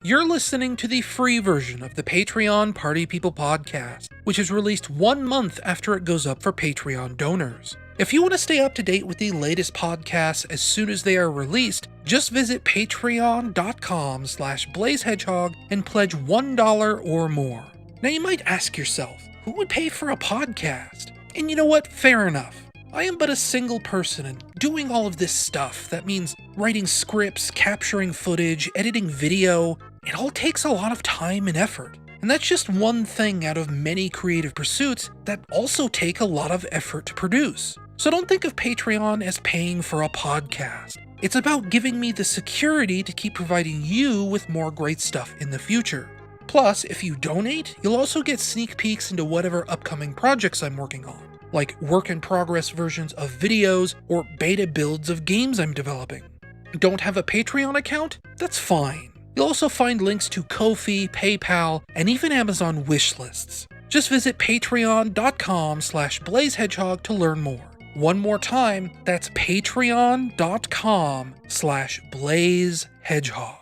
You're listening to the free version of the Patreon Party People podcast, which is released 1 month after it goes up for Patreon donors. If you want to stay up to date with the latest podcasts as soon as they are released, just visit patreon.com/blazehedgehog and pledge $1 or more. Now you might ask yourself, who would pay for a podcast? And you know what? Fair enough. I am but a single person, and doing all of this stuff, that means writing scripts, capturing footage, editing video, it all takes a lot of time and effort. And that's just one thing out of many creative pursuits that also take a lot of effort to produce. So don't think of Patreon as paying for a podcast. It's about giving me the security to keep providing you with more great stuff in the future. Plus, if you donate, you'll also get sneak peeks into whatever upcoming projects I'm working on, like work-in-progress versions of videos or beta builds of games I'm developing. Don't have a Patreon account? That's fine. You'll also find links to Ko-fi, PayPal, and even Amazon wish lists. Just visit patreon.com/blazehedgehog to learn more. One more time, that's patreon.com/blazehedgehog.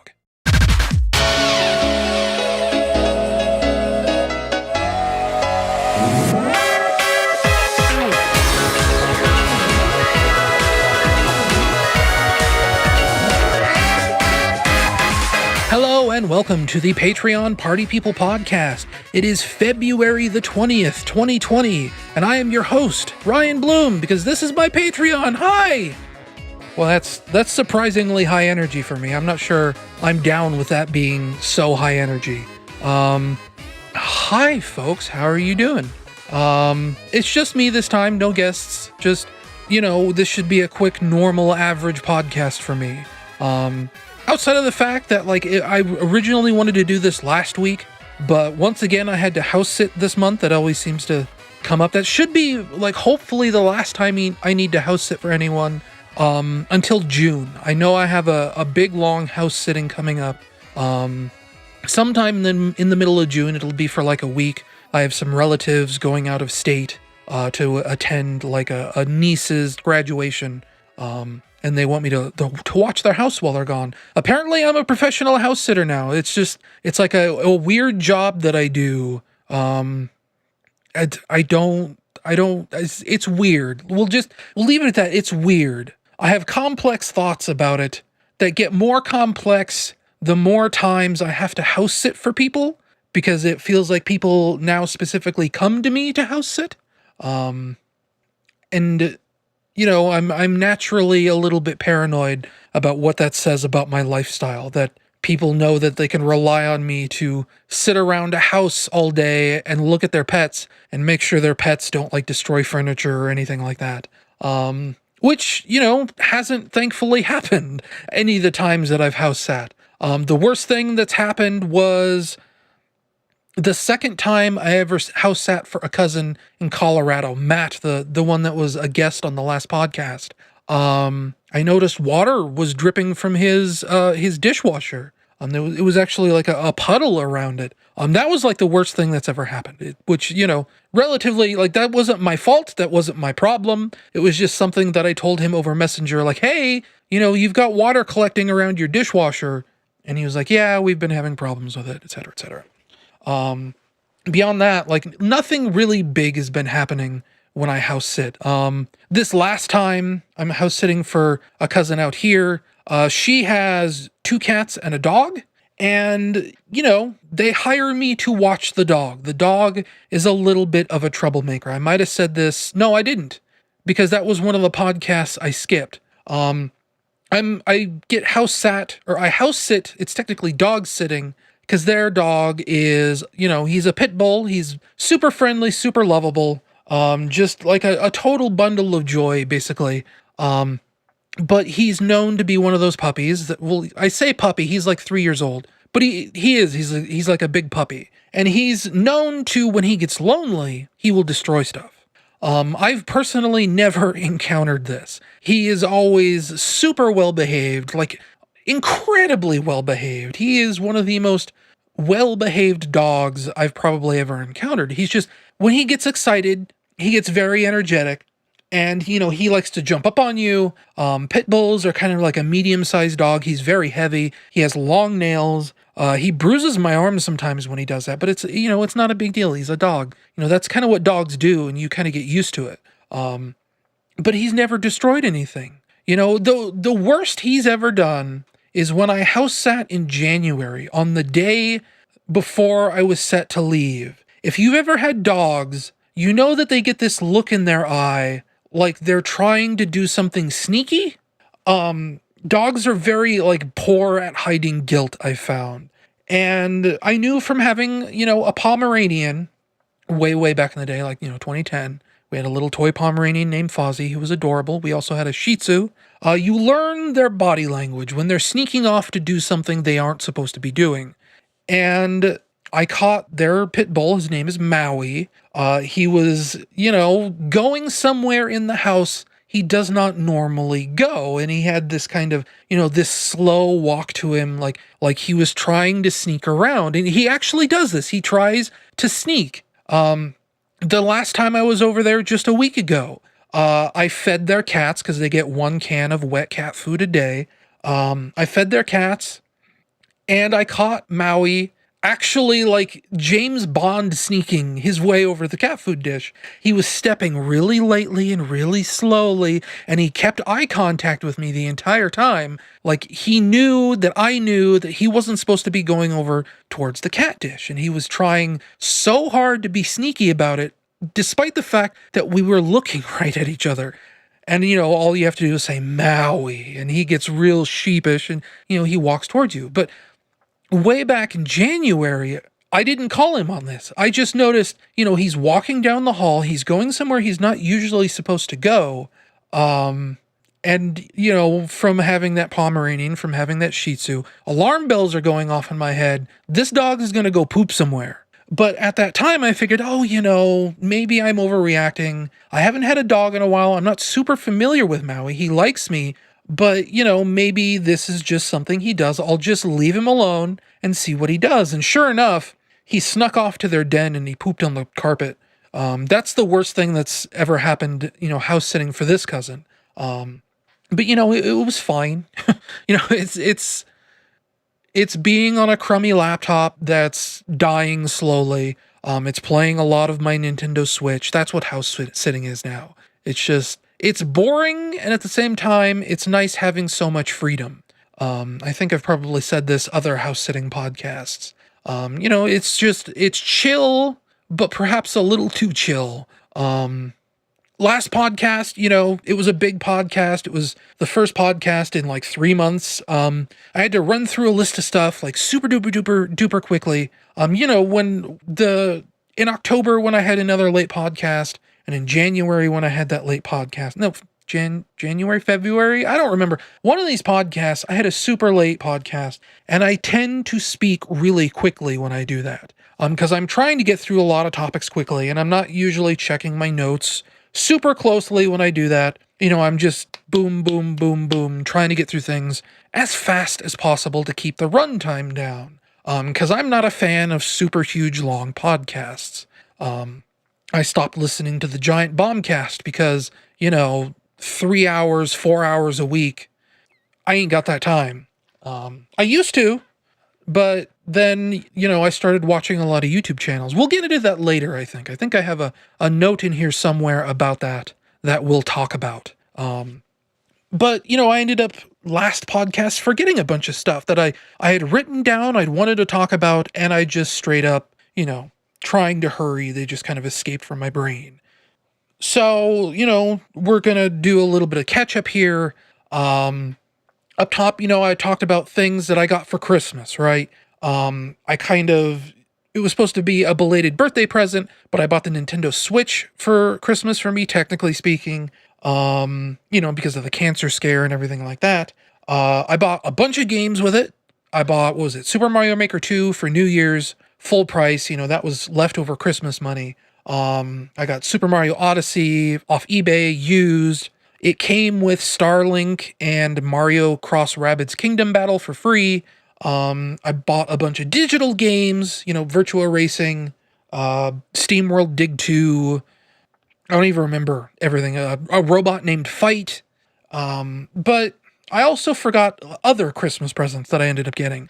Hello and welcome to the Patreon Party People podcast. It is February the 20th, 2020, and I am your host, Ryan Bloom, because this is my Patreon. Hi! Well, that's surprisingly high energy for me. I'm not sure I'm down with that being so high energy. Hi folks, how are you doing? It's just me this time, no guests. Just, this should be a quick, normal, average podcast for me. Outside of the fact that, I originally wanted to do this last week, but once again, I had to house sit this month. That always seems to come up. That should be, hopefully the last time I need to house sit for anyone, until June. I know I have a big, long house sitting coming up. Sometime in the middle of June, it'll be for a week. I have some relatives going out of state, to attend, a niece's graduation, and they want me to watch their house while they're gone. Apparently, I'm a professional house sitter now. It's like a weird job that I do. It's weird. We'll leave it at that. It's weird. I have complex thoughts about it that get more complex the more times I have to house sit for people, because it feels like people now specifically come to me to house sit. I'm naturally a little bit paranoid about what that says about my lifestyle, that people know that they can rely on me to sit around a house all day and look at their pets and make sure their pets don't destroy furniture or anything like that. Which, hasn't thankfully happened any of the times that I've house sat. The worst thing that's happened was the second time I ever house sat for a cousin in Colorado, Matt, the one that was a guest on the last podcast. I noticed water was dripping from his dishwasher. It was actually a puddle around it. That was the worst thing that's ever happened. Which, relatively, that wasn't my fault. That wasn't my problem. It was just something that I told him over Messenger, hey, you've got water collecting around your dishwasher. And he was like, yeah, we've been having problems with it, et cetera, et cetera. Beyond that, nothing really big has been happening when I house sit. This last time I'm house sitting for a cousin out here. She has 2 cats and a dog, and, they hire me to watch the dog. The dog is a little bit of a troublemaker. I might have said this. No, I didn't, because that was one of the podcasts I skipped. I get house sat, or I house sit. It's technically dog sitting, because their dog is, he's a pit bull. He's super friendly, super lovable. Just a total bundle of joy, basically. But he's known to be one of those puppies that, I say puppy, he's 3 years old. But he's like a big puppy. And he's known to, when he gets lonely, he will destroy stuff. I've personally never encountered this. He is always super well-behaved, incredibly well-behaved. He is one of the most well-behaved dogs I've probably ever encountered. He's just, when he gets excited, he gets very energetic, and, he likes to jump up on you. Pit bulls are kind of like a medium-sized dog. He's very heavy. He has long nails. He bruises my arms sometimes when he does that, but it's not a big deal. He's a dog. That's kind of what dogs do, and you kind of get used to it. But he's never destroyed anything. The worst he's ever done is when I house sat in January on the day before I was set to leave. If you've ever had dogs, you know that they get this look in their eye like they're trying to do something sneaky. Dogs are very poor at hiding guilt, I found. And I knew from having, a Pomeranian way back in the day, 2010. We had a little toy Pomeranian named Fozzie who was adorable. We also had a Shih Tzu. You learn their body language when they're sneaking off to do something they aren't supposed to be doing. And I caught their pit bull. His name is Maui. He was, going somewhere in the house he does not normally go. And he had this kind of, this slow walk to him, like he was trying to sneak around. And he actually does this. He tries to sneak. The last time I was over there just a week ago, I fed their cats because they get 1 can of wet cat food a day. I fed their cats and I caught Maui actually like James Bond sneaking his way over the cat food dish. He was stepping really lightly and really slowly, and he kept eye contact with me the entire time. Like he knew that I knew that he wasn't supposed to be going over towards the cat dish, and he was trying so hard to be sneaky about it, despite the fact that we were looking right at each other. And, all you have to do is say Maui, and he gets real sheepish, and, he walks towards you. But way back in January, I didn't call him on this. I just noticed, he's walking down the hall. He's going somewhere he's not usually supposed to go. And, from having that Pomeranian, from having that Shih Tzu, alarm bells are going off in my head. This dog is going to go poop somewhere. But at that time, I figured, maybe I'm overreacting. I haven't had a dog in a while. I'm not super familiar with Maui. He likes me. But, maybe this is just something he does. I'll just leave him alone and see what he does. And sure enough, he snuck off to their den and he pooped on the carpet. That's the worst thing that's ever happened, house sitting for this cousin. But, it was fine. It's being on a crummy laptop that's dying slowly. It's playing a lot of my Nintendo Switch. That's what house sitting is now. It's boring, and at the same time, it's nice having so much freedom. I think I've probably said this other house-sitting podcasts. It's chill, but perhaps a little too chill. Last podcast, it was a big podcast. It was the first podcast in 3 months. I had to run through a list of stuff super duper quickly. In October when I had another late podcast, and in January when I had that late podcast, January, February, I don't remember. One of these podcasts, I had a super late podcast, and I tend to speak really quickly when I do that. Because I'm trying to get through a lot of topics quickly, and I'm not usually checking my notes super closely when I do that. I'm just boom, boom, boom, boom, trying to get through things as fast as possible to keep the runtime down. Because I'm not a fan of super huge long podcasts. I stopped listening to the Giant Bombcast because, 3 hours, 4 hours a week, I ain't got that time. I used to, but then, I started watching a lot of YouTube channels. We'll get into that later, I think. I think I have a note in here somewhere about that we'll talk about. But, I ended up last podcast forgetting a bunch of stuff that I had written down, I'd wanted to talk about, and I just straight up, trying to hurry, they just kind of escaped from my brain. So, we're going to do a little bit of catch up here. Up top, I talked about things that I got for Christmas, right? It was supposed to be a belated birthday present, but I bought the Nintendo Switch for Christmas for me, technically speaking, because of the cancer scare and everything like that. I bought a bunch of games with it. I bought, Super Mario Maker 2 for New Year's, full price, that was leftover Christmas money. I got Super Mario Odyssey off eBay, used. It came with Starlink and Mario Cross Rabbids Kingdom Battle for free. I bought a bunch of digital games, Virtua Racing, SteamWorld Dig 2. I don't even remember everything. A robot named Fight. But I also forgot other Christmas presents that I ended up getting.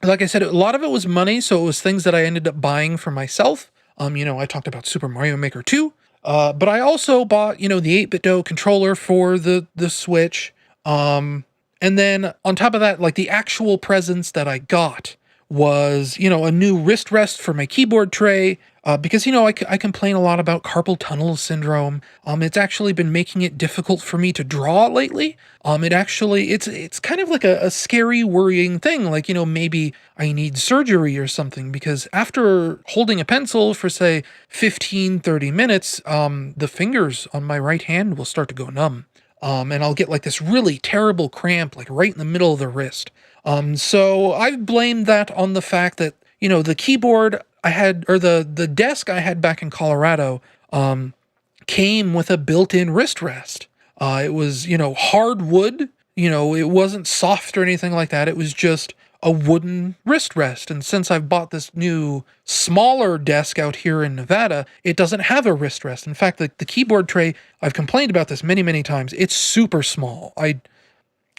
Like I said, a lot of it was money, so it was things that I ended up buying for myself. I talked about Super Mario Maker 2, but I also bought, the 8-bit-do controller for the Switch. And then on top of that, like the actual presents that I got was, a new wrist rest for my keyboard tray. Because, I complain a lot about carpal tunnel syndrome. It's actually been making it difficult for me to draw lately. It's kind of like a scary, worrying thing. Like, maybe I need surgery or something, because after holding a pencil for, say, 15, 30 minutes, the fingers on my right hand will start to go numb. And I'll get like this really terrible cramp, like right in the middle of the wrist. So I've blamed that on the fact that, the keyboard I had, or the desk I had back in Colorado, came with a built-in wrist rest. It was, hard wood. It wasn't soft or anything like that. It was just a wooden wrist rest. And since I've bought this new smaller desk out here in Nevada, it doesn't have a wrist rest. In fact, the keyboard tray, I've complained about this many, many times. It's super small. I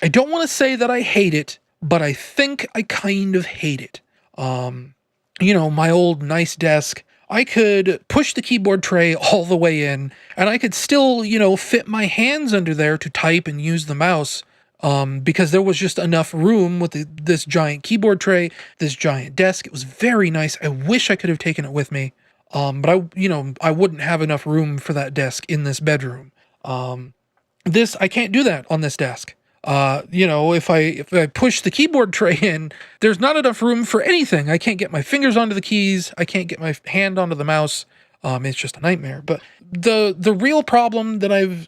don't want to say that I hate it, but I think I kind of hate it. My old nice desk, I could push the keyboard tray all the way in, and I could still, fit my hands under there to type and use the mouse, because there was just enough room with this giant keyboard tray, this giant desk. It was very nice. I wish I could have taken it with me, but I wouldn't have enough room for that desk in this bedroom. I can't do that on this desk. If I push the keyboard tray in, there's not enough room for anything. I can't get my fingers onto the keys. I can't get my hand onto the mouse. It's just a nightmare. But the real problem that I've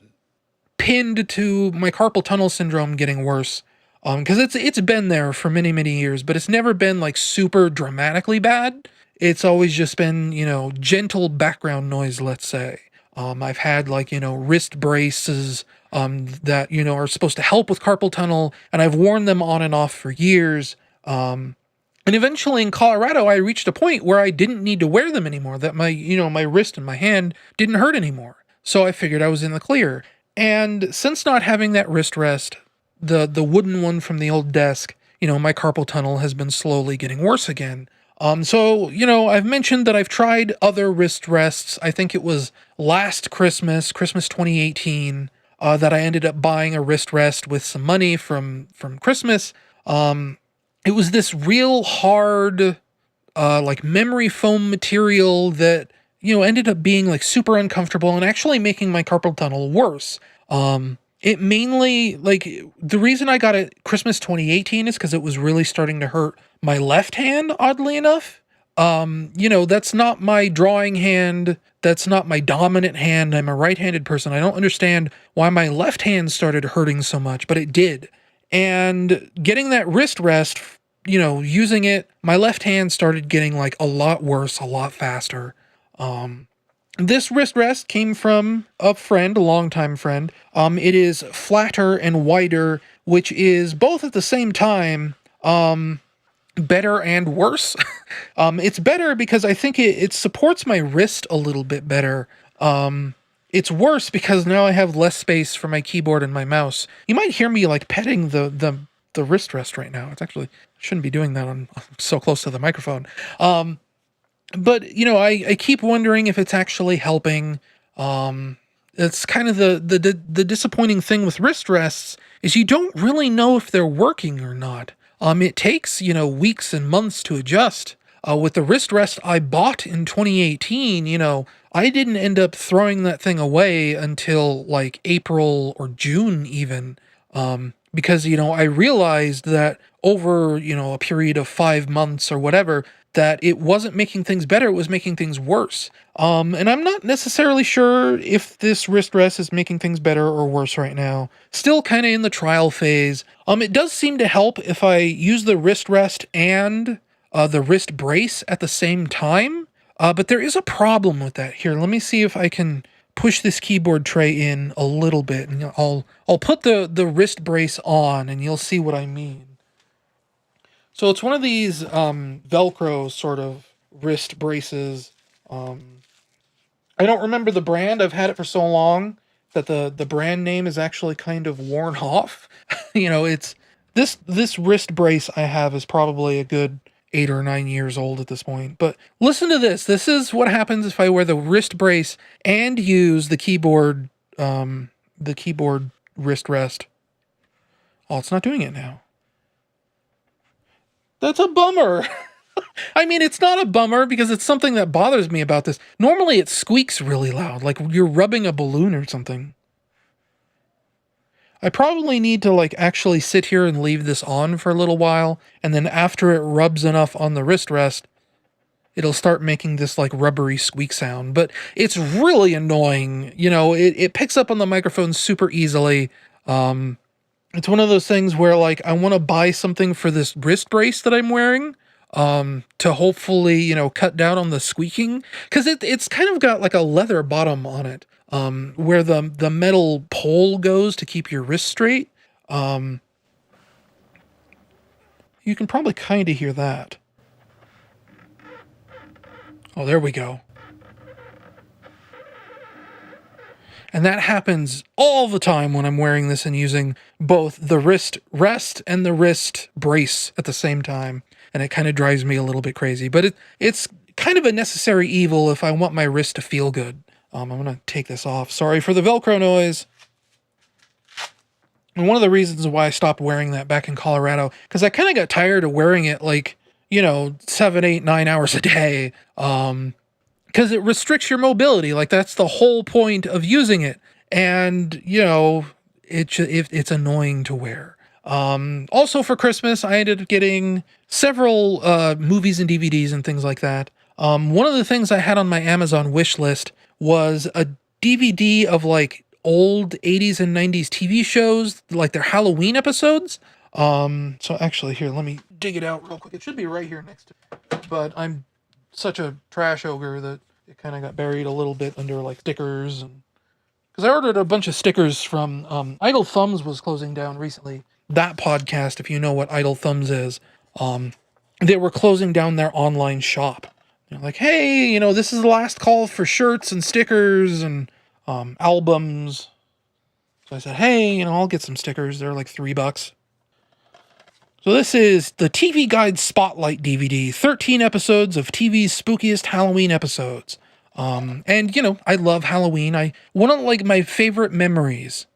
pinned to my carpal tunnel syndrome getting worse, because it's been there for many, many years, but it's never been like super dramatically bad. It's always just been, gentle background noise, let's say. I've had like, wrist braces, that, are supposed to help with carpal tunnel, and I've worn them on and off for years. And eventually in Colorado, I reached a point where I didn't need to wear them anymore, that my wrist and my hand didn't hurt anymore. So I figured I was in the clear. And since not having that wrist rest, the wooden one from the old desk, my carpal tunnel has been slowly getting worse again. So, I've mentioned that I've tried other wrist rests. I think it was last Christmas 2018, that I ended up buying a wrist rest with some money from Christmas. It was this real hard, like memory foam material that, ended up being like super uncomfortable and actually making my carpal tunnel worse. It mainly, like, the reason I got it Christmas 2018 is because it was really starting to hurt my left hand, oddly enough. That's not my drawing hand. That's not my dominant hand. I'm a right-handed person. I don't understand why my left hand started hurting so much, but it did. And getting that wrist rest, using it, my left hand started getting like a lot worse, a lot faster. This wrist rest came from a longtime friend. It is flatter and wider, which is both at the same time, better and worse. It's better because I think it supports my wrist a little bit better. It's worse because now I have less space for my keyboard and my mouse. You might hear me like petting the wrist rest right now. It's actually, I shouldn't be doing that. I'm so close to the microphone. But, I keep wondering if it's actually helping. It's kind of the disappointing thing with wrist rests is you don't really know if they're working or not. It takes, weeks and months to adjust. With the wrist rest I bought in 2018, I didn't end up throwing that thing away until like April or June even. Because, I realized that over, a period of 5 months or whatever, that it wasn't making things better, it was making things worse. And I'm not necessarily sure if this wrist rest is making things better or worse right now. Still kind of in the trial phase. It does seem to help if I use the wrist rest and the wrist brace at the same time. But there is a problem with that. Here, let me see if I can push this keyboard tray in a little bit, and I'll put the wrist brace on, and you'll see what I mean. So it's one of these Velcro sort of wrist braces. I don't remember the brand. I've had it for so long that the brand name is actually kind of worn off. This This wrist brace I have is probably a good 8 or 9 years old at this point. But listen to this. This is what happens if I wear the wrist brace and use the keyboard wrist rest. Oh, it's not doing it now. That's a bummer. I mean, it's not a bummer because it's something that bothers me about this. Normally it squeaks really loud, like you're rubbing a balloon or something. I probably need to like actually sit here and leave this on for a little while, and then after it rubs enough on the wrist rest, it'll start making this like rubbery squeak sound. But it's really annoying. You know, it picks up on the microphone super easily. It's one of those things where like I want to buy something for this wrist brace that I'm wearing to hopefully, you know, cut down on the squeaking, because it's kind of got like a leather bottom on it, where the metal pole goes to keep your wrist straight. You can probably kind of hear that. Oh, there we go. And that happens all the time when I'm wearing this and using both the wrist rest and the wrist brace at the same time. And it kind of drives me a little bit crazy. But it's kind of a necessary evil if I want my wrist to feel good. I'm going to take this off. Sorry for the Velcro noise. And one of the reasons why I stopped wearing that back in Colorado, because I kind of got tired of wearing it like, you know, 7, 8, 9 hours a day. Because it restricts your mobility. Like, that's the whole point of using it. And, you know, it's annoying to wear. Also for Christmas, I ended up getting several movies and DVDs and things like that. One of the things I had on my Amazon wish list was a DVD of like old 80s and 90s TV shows, like their Halloween episodes. So actually here, let me dig it out real quick. It should be right here next to it. But I'm such a trash ogre that it kind of got buried a little bit under like stickers, and because I ordered a bunch of stickers from Idle Thumbs was closing down recently. That podcast, if you know what Idle Thumbs is, they were closing down their online shop. They're like, hey, you know, this is the last call for shirts and stickers and albums. So I said, hey, you know, I'll get some stickers. They're like $3. So this is the TV Guide Spotlight DVD, 13 episodes of TV's spookiest Halloween episodes. And, you know, I love Halloween. One of, like, my favorite memories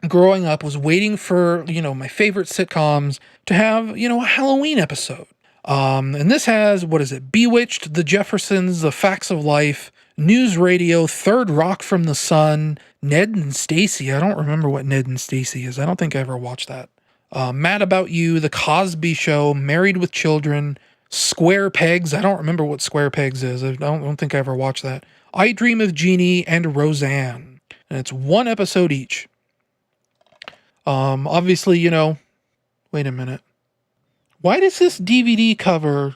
growing up was waiting for, you know, my favorite sitcoms to have, you know, a Halloween episode. And this has, what is it? Bewitched, The Jeffersons, The Facts of Life, News Radio, Third Rock from the Sun, Ned and Stacy. I don't remember what Ned and Stacy is. I don't think I ever watched that. Mad About You, The Cosby Show, Married with Children, Square Pegs. I don't remember what Square Pegs is. I don't think I ever watched that. I Dream of Jeannie and Roseanne. And it's one episode each. Obviously, you know, wait a minute. Why does this DVD cover...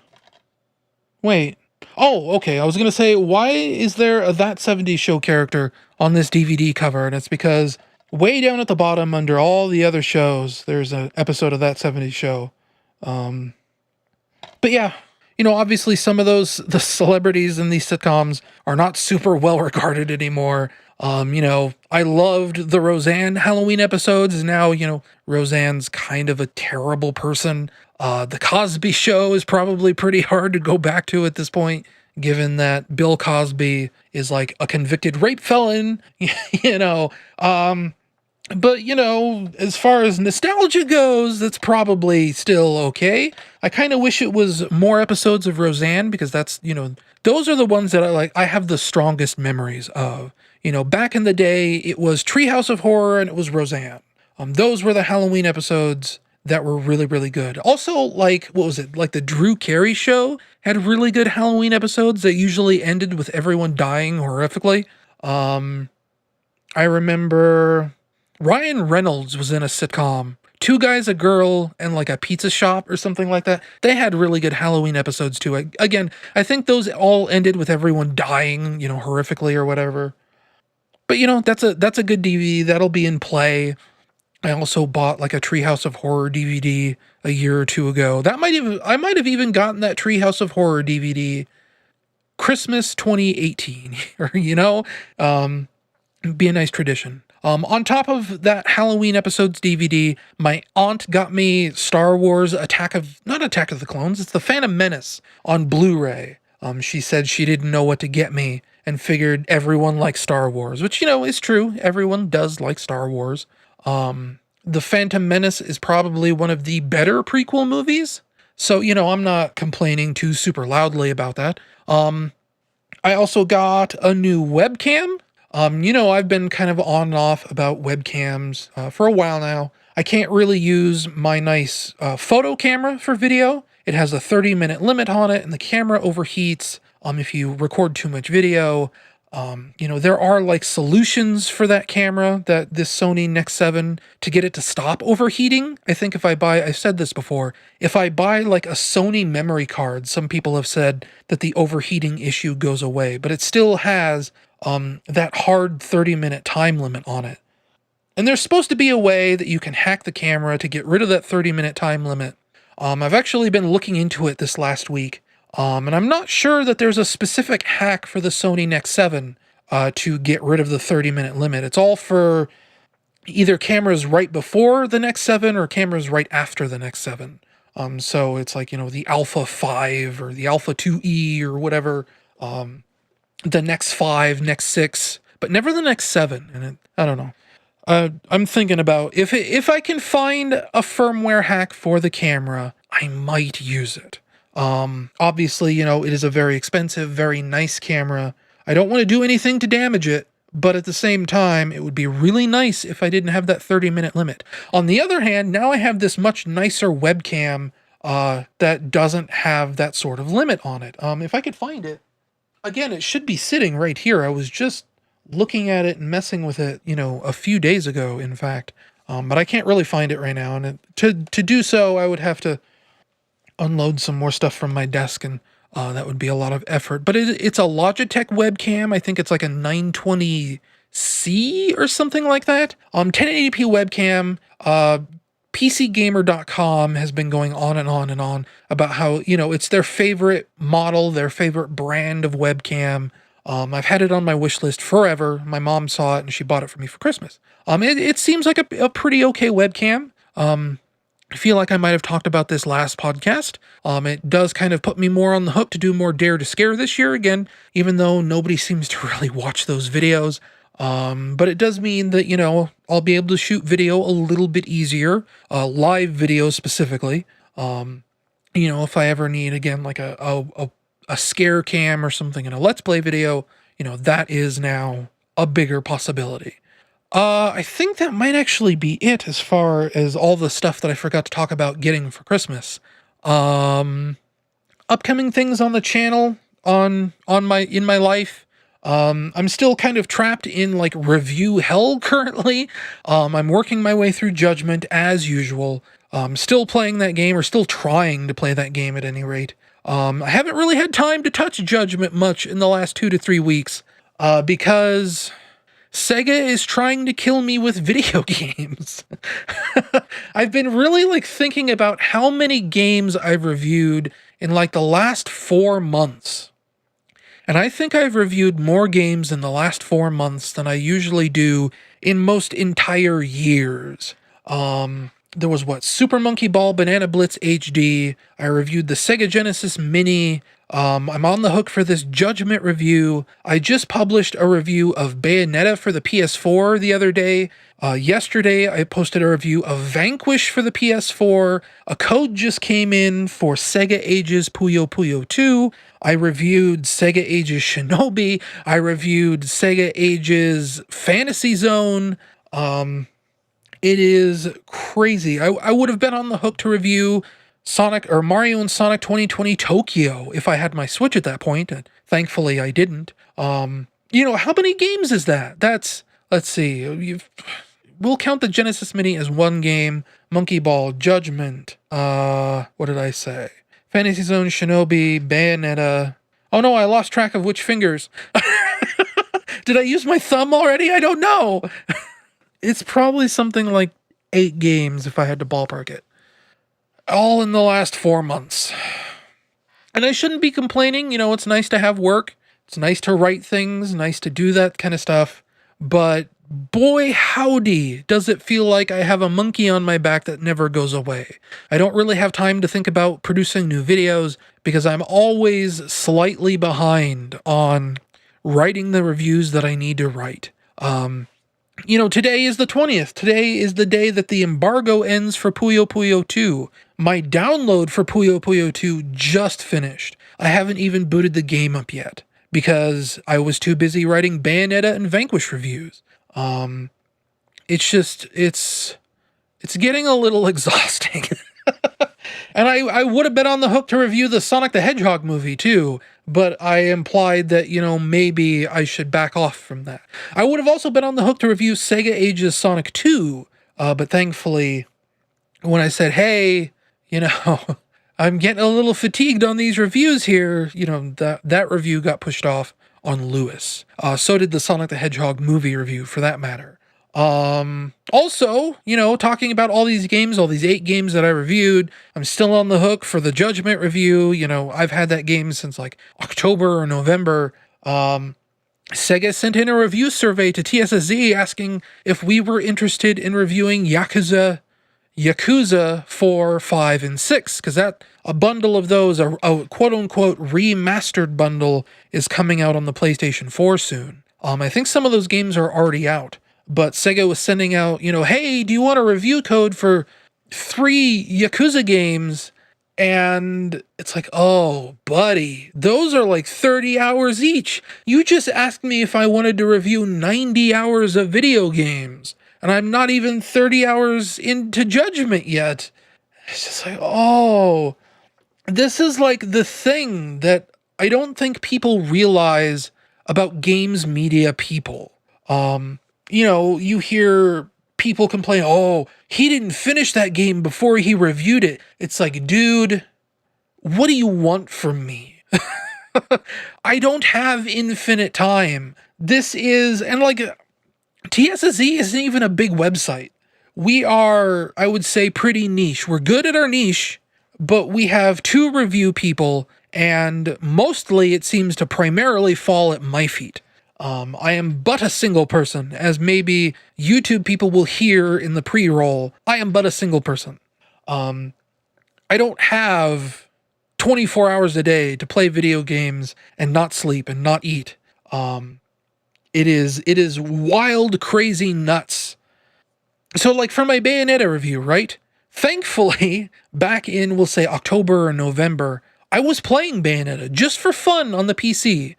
Wait. Oh, okay. I was going to say, why is there a That 70s Show character on this DVD cover? And it's because way down at the bottom under all the other shows, there's an episode of That 70s Show. But yeah, you know, obviously some of the celebrities in these sitcoms are not super well regarded anymore. You know, I loved the Roseanne Halloween episodes. Now, you know, Roseanne's kind of a terrible person. The Cosby Show is probably pretty hard to go back to at this point, given that Bill Cosby is like a convicted rape felon, you know. But, you know, as far as nostalgia goes, that's probably still okay. I kind of wish it was more episodes of Roseanne, because that's, you know, those are the ones that I have the strongest memories of. You know, back in the day, it was Treehouse of Horror and it was Roseanne. Those were the Halloween episodes that were really, really good. Also, like, what was it? Like the Drew Carey Show had really good Halloween episodes that usually ended with everyone dying horrifically. I remember Ryan Reynolds was in a sitcom, Two Guys, a Girl, and like a pizza shop or something like that. They had really good Halloween episodes too. Again, I think those all ended with everyone dying, you know, horrifically or whatever. But, you know, that's a good DVD. That'll be in play. I also bought like a Treehouse of Horror DVD a year or two ago. I might have even gotten that Treehouse of Horror DVD Christmas 2018, or, you know, be a nice tradition. On top of that Halloween episodes DVD, my aunt got me Star Wars not Attack of the Clones, it's The Phantom Menace on Blu-ray. She said she didn't know what to get me and figured everyone likes Star Wars, which, is true. Everyone does like Star Wars. The Phantom Menace is probably one of the better prequel movies. So, I'm not complaining too super loudly about that. I also got a new webcam. I've been kind of on and off about webcams for a while now. I can't really use my nice photo camera for video. It has a 30-minute limit on it, and the camera overheats if you record too much video. There are like solutions for that camera, that this Sony Nex 7, to get it to stop overheating. I think I've said this before, if I buy like a Sony memory card, some people have said that the overheating issue goes away, but it still has that hard 30-minute time limit on it. And there's supposed to be a way that you can hack the camera to get rid of that 30-minute time limit. I've actually been looking into it this last week. And I'm not sure that there's a specific hack for the Sony Nex 7 to get rid of the 30-minute limit. It's all for either cameras right before the Nex 7 or cameras right after the Nex 7. So it's like, the Alpha 5 or the Alpha 2E or whatever, the Nex 5, Nex 6, but never the Nex 7. And I don't know. I'm thinking about if I can find a firmware hack for the camera, I might use it. Obviously, it is a very expensive, very nice camera. I don't want to do anything to damage it, but at the same time, it would be really nice if I didn't have that 30-minute limit. On the other hand, now I have this much nicer webcam that doesn't have that sort of limit on it. If I could find it, again, it should be sitting right here. I was just looking at it and messing with it, a few days ago, in fact. But I can't really find it right now. And to do so, I would have to unload some more stuff from my desk, and that would be a lot of effort. But it's a Logitech webcam. I think it's like a 920C or something like that. 1080p webcam. PCGamer.com has been going on and on and on about how, it's their favorite model, their favorite brand of webcam. I've had it on my wish list forever. My mom saw it and she bought it for me for Christmas. It seems like a pretty okay webcam. I feel like I might have talked about this last podcast. It does kind of put me more on the hook to do more Dare to Scare this year again, even though nobody seems to really watch those videos. But it does mean that, I'll be able to shoot video a little bit easier, live video specifically. If I ever need, again, like a scare cam or something in a Let's Play video, that is now a bigger possibility. I think that might actually be it as far as all the stuff that I forgot to talk about getting for Christmas. Upcoming things on the channel in my life. I'm still kind of trapped in like review hell currently. I'm working my way through Judgment as usual. Still playing that game, or still trying to play that game at any rate. I haven't really had time to touch Judgment much in the last 2 to 3 weeks, because Sega is trying to kill me with video games. I've been really like thinking about how many games I've reviewed in like the last 4 months. And I think I've reviewed more games in the last 4 months than I usually do in most entire years. There was Super Monkey Ball Banana Blitz HD. I reviewed the Sega Genesis Mini. I'm on the hook for this Judgment review. I just published a review of Bayonetta for the PS4 the other day. Yesterday, I posted a review of Vanquish for the PS4. A code just came in for Sega Ages Puyo Puyo 2. I reviewed Sega Ages Shinobi. I reviewed Sega Ages Fantasy Zone. It is crazy. I would have been on the hook to review Mario and Sonic 2020 Tokyo if I had my Switch at that point, and thankfully I didn't. How many games is that? Let's see, we'll count the Genesis Mini as one game. Monkey Ball, Judgment, what did I say? Fantasy Zone, Shinobi, Bayonetta. Oh no, I lost track of which fingers. Did I use my thumb already? I don't know. It's probably something like 8 games if I had to ballpark it. All in the last 4 months. And I shouldn't be complaining. It's nice to have work. It's nice to write things, nice to do that kind of stuff. But boy howdy, does it feel like I have a monkey on my back that never goes away. I don't really have time to think about producing new videos because I'm always slightly behind on writing the reviews that I need to write. Today is the 20th. Today is the day that the embargo ends for Puyo Puyo 2. My download for Puyo Puyo 2 just finished. I haven't even booted the game up yet because I was too busy writing Bayonetta and Vanquish reviews. It's getting a little exhausting. And I would have been on the hook to review the Sonic the Hedgehog movie too, but I implied that, maybe I should back off from that. I would have also been on the hook to review Sega Ages Sonic 2, but thankfully, when I said, hey, I'm getting a little fatigued on these reviews here, that review got pushed off on Lewis. So did the Sonic the Hedgehog movie review, for that matter. Also, talking about all these games, all these 8 games that I reviewed, I'm still on the hook for the Judgment review. I've had that game since like October or November. Sega sent in a review survey to TSSZ asking if we were interested in reviewing Yakuza 4, 5, and 6, because a bundle of those, a quote-unquote remastered bundle, is coming out on the PlayStation 4 soon. I think some of those games are already out, but Sega was sending out, hey, do you want a review code for 3 Yakuza games? And it's like, oh, buddy, those are like 30 hours each. You just asked me if I wanted to review 90 hours of video games, and I'm not even 30 hours into Judgment yet. It's just like, oh, this is like the thing that I don't think people realize about games media people. You hear people complain, oh, he didn't finish that game before he reviewed it. It's like, dude, what do you want from me? I don't have infinite time. TSSZ isn't even a big website. We are, I would say, pretty niche. We're good at our niche, but we have 2 review people, and mostly it seems to primarily fall at my feet. I am but a single person, as maybe YouTube people will hear in the pre-roll. I am but a single person. I don't have 24 hours a day to play video games and not sleep and not eat. It is wild, crazy nuts. So like for my Bayonetta review, right? Thankfully, back in, we'll say October or November, I was playing Bayonetta just for fun on the PC.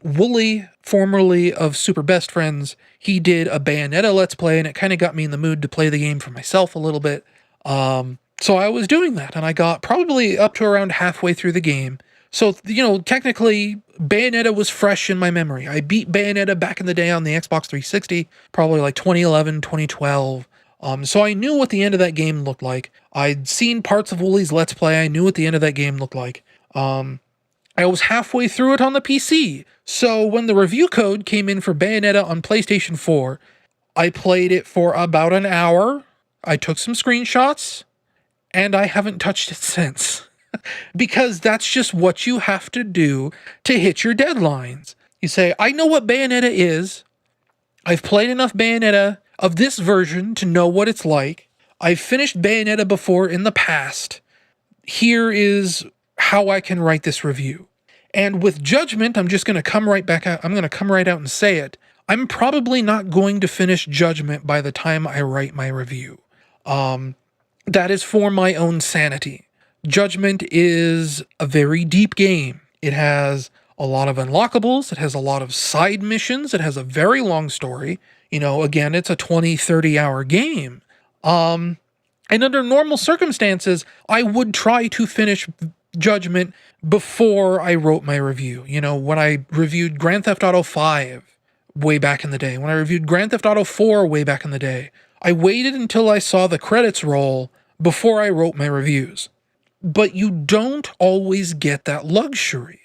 Wooly, formerly of Super Best Friends, he did a Bayonetta Let's Play, and it kind of got me in the mood to play the game for myself a little bit. So I was doing that, and I got probably up to around halfway through the game. So, technically, Bayonetta was fresh in my memory. I beat Bayonetta back in the day on the Xbox 360, probably like 2011, 2012. So I knew what the end of that game looked like. I'd seen parts of Wooly's Let's Play. I knew what the end of that game looked like. I was halfway through it on the PC. So when the review code came in for Bayonetta on PlayStation 4, I played it for about an hour. I took some screenshots, and I haven't touched it since. Because that's just what you have to do to hit your deadlines. You say, I know what Bayonetta is. I've played enough Bayonetta of this version to know what it's like. I've finished Bayonetta before in the past. Here is how I can write this review. And with Judgment, I'm just going to come right back out. I'm going to come right out and say it. I'm probably not going to finish Judgment by the time I write my review. That is for my own sanity. Judgment is a very deep game. It has a lot of unlockables. It has a lot of side missions. It has a very long story. Again, it's a 20, 30-hour game. And under normal circumstances, I would try to finish Judgment before I wrote my review. When I reviewed Grand Theft Auto 5 way back in the day, when I reviewed Grand Theft Auto 4 way back in the day, I waited until I saw the credits roll before I wrote my reviews. But you don't always get that luxury.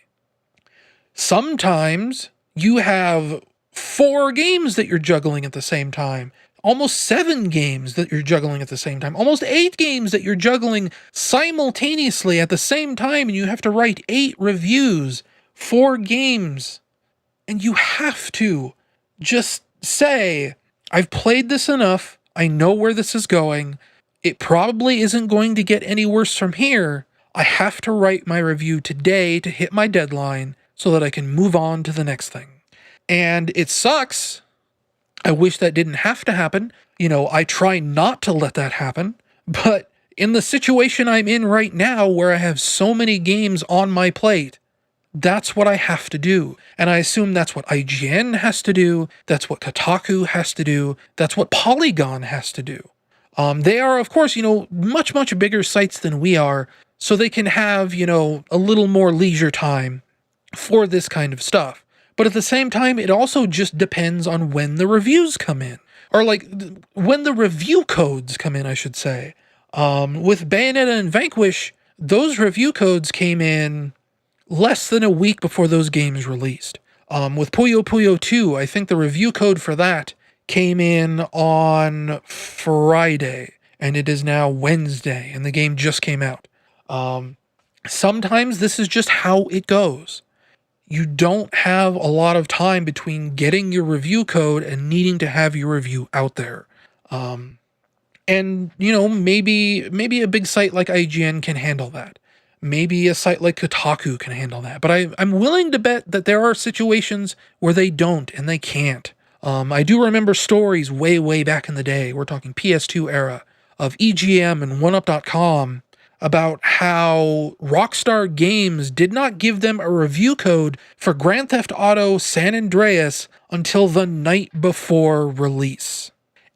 Sometimes you have 4 games that you're juggling at the same time, almost 7 games that you're juggling at the same time, almost 8 games that you're juggling simultaneously at the same time, and you have to write 8 reviews, 4 games, and you have to just say, I've played this enough, I know where this is going, it probably isn't going to get any worse from here. I have to write my review today to hit my deadline so that I can move on to the next thing. And it sucks. I wish that didn't have to happen. I try not to let that happen. But in the situation I'm in right now, where I have so many games on my plate, that's what I have to do. And I assume that's what IGN has to do. That's what Kotaku has to do. That's what Polygon has to do. They are, of course, much, much bigger sites than we are. So they can have, a little more leisure time for this kind of stuff. But at the same time, it also just depends on when the reviews come in. Or when the review codes come in, I should say. With Bayonetta and Vanquish, those review codes came in less than a week before those games released. With Puyo Puyo 2, I think the review code for that came in on Friday, and it is now Wednesday, and the game just came out. Sometimes this is just how it goes. You don't have a lot of time between getting your review code and needing to have your review out there. And, maybe a big site like IGN can handle that. Maybe a site like Kotaku can handle that. But I'm willing to bet that there are situations where they don't and they can't. I do remember stories way, way back in the day, we're talking PS2 era, of EGM and OneUp.com about how Rockstar Games did not give them a review code for Grand Theft Auto San Andreas until the night before release.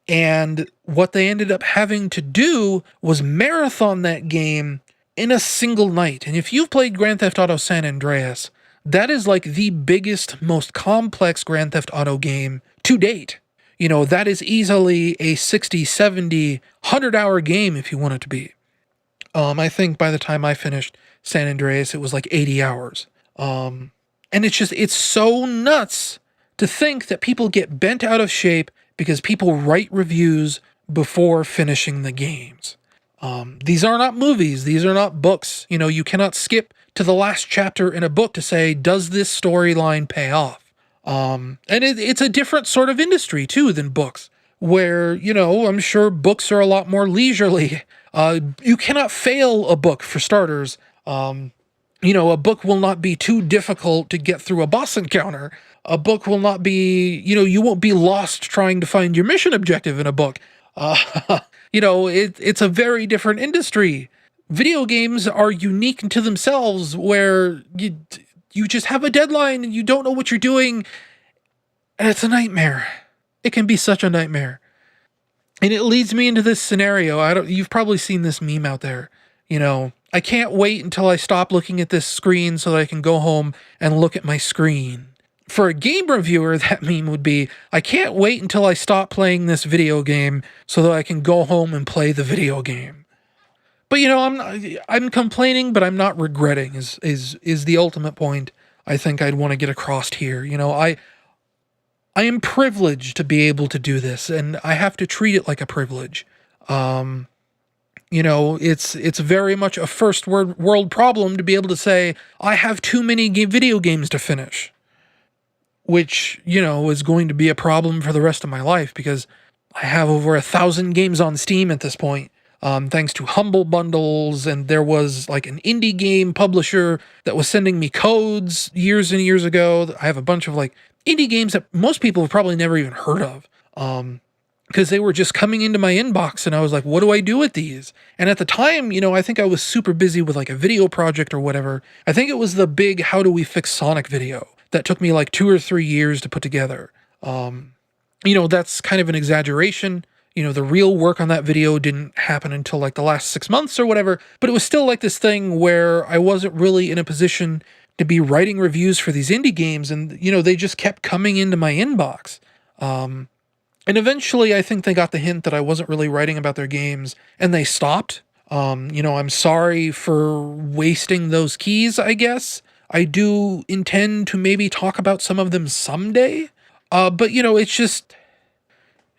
And what they ended up having to do was marathon that game in a single night. And if you've played Grand Theft Auto San Andreas, that is like the biggest, most complex Grand Theft Auto game to date. That is easily a 60, 70, 100-hour game if you want it to be. I think by the time I finished San Andreas, it was like 80 hours. And it's so nuts to think that people get bent out of shape because people write reviews before finishing the games. These are not movies. These are not books. You cannot skip to the last chapter in a book to say, does this storyline pay off? And it's a different sort of industry, too, than books, where, I'm sure books are a lot more leisurely. You cannot fail a book, for starters. A book will not be too difficult to get through a boss encounter. A book will not be, you won't be lost trying to find your mission objective in a book. It's a very different industry. Video games are unique to themselves, where you just have a deadline and you don't know what you're doing, and it's a nightmare. It can be such a nightmare. And it leads me into this scenario. You've probably seen this meme out there. I can't wait until I stop looking at this screen so that I can go home and look at my screen. For a game reviewer, that meme would be, I can't wait until I stop playing this video game so that I can go home and play the video game. But I'm complaining, but I'm not regretting is the ultimate point I think I'd want to get across here. I am privileged to be able to do this, and I have to treat it like a privilege. It's very much a first world problem to be able to say, I have too many video games to finish. Which, is going to be a problem for the rest of my life, because I have over 1,000 games on Steam at this point, thanks to Humble Bundles, and there was like an indie game publisher that was sending me codes years and years ago. I have a bunch of indie games that most people have probably never even heard of, because they were just coming into my inbox, and I was like, what do I do with these? And at the time, I think I was super busy with a video project or whatever. I think it was the big How Do We Fix Sonic video that took me 2 or 3 years to put together. That's kind of an exaggeration. The real work on that video didn't happen until the last 6 months or whatever, but it was still this thing where I wasn't really in a position to be writing reviews for these indie games, and, they just kept coming into my inbox. And eventually I think they got the hint that I wasn't really writing about their games, and they stopped. I'm sorry for wasting those keys, I guess. I do intend to maybe talk about some of them someday. But it's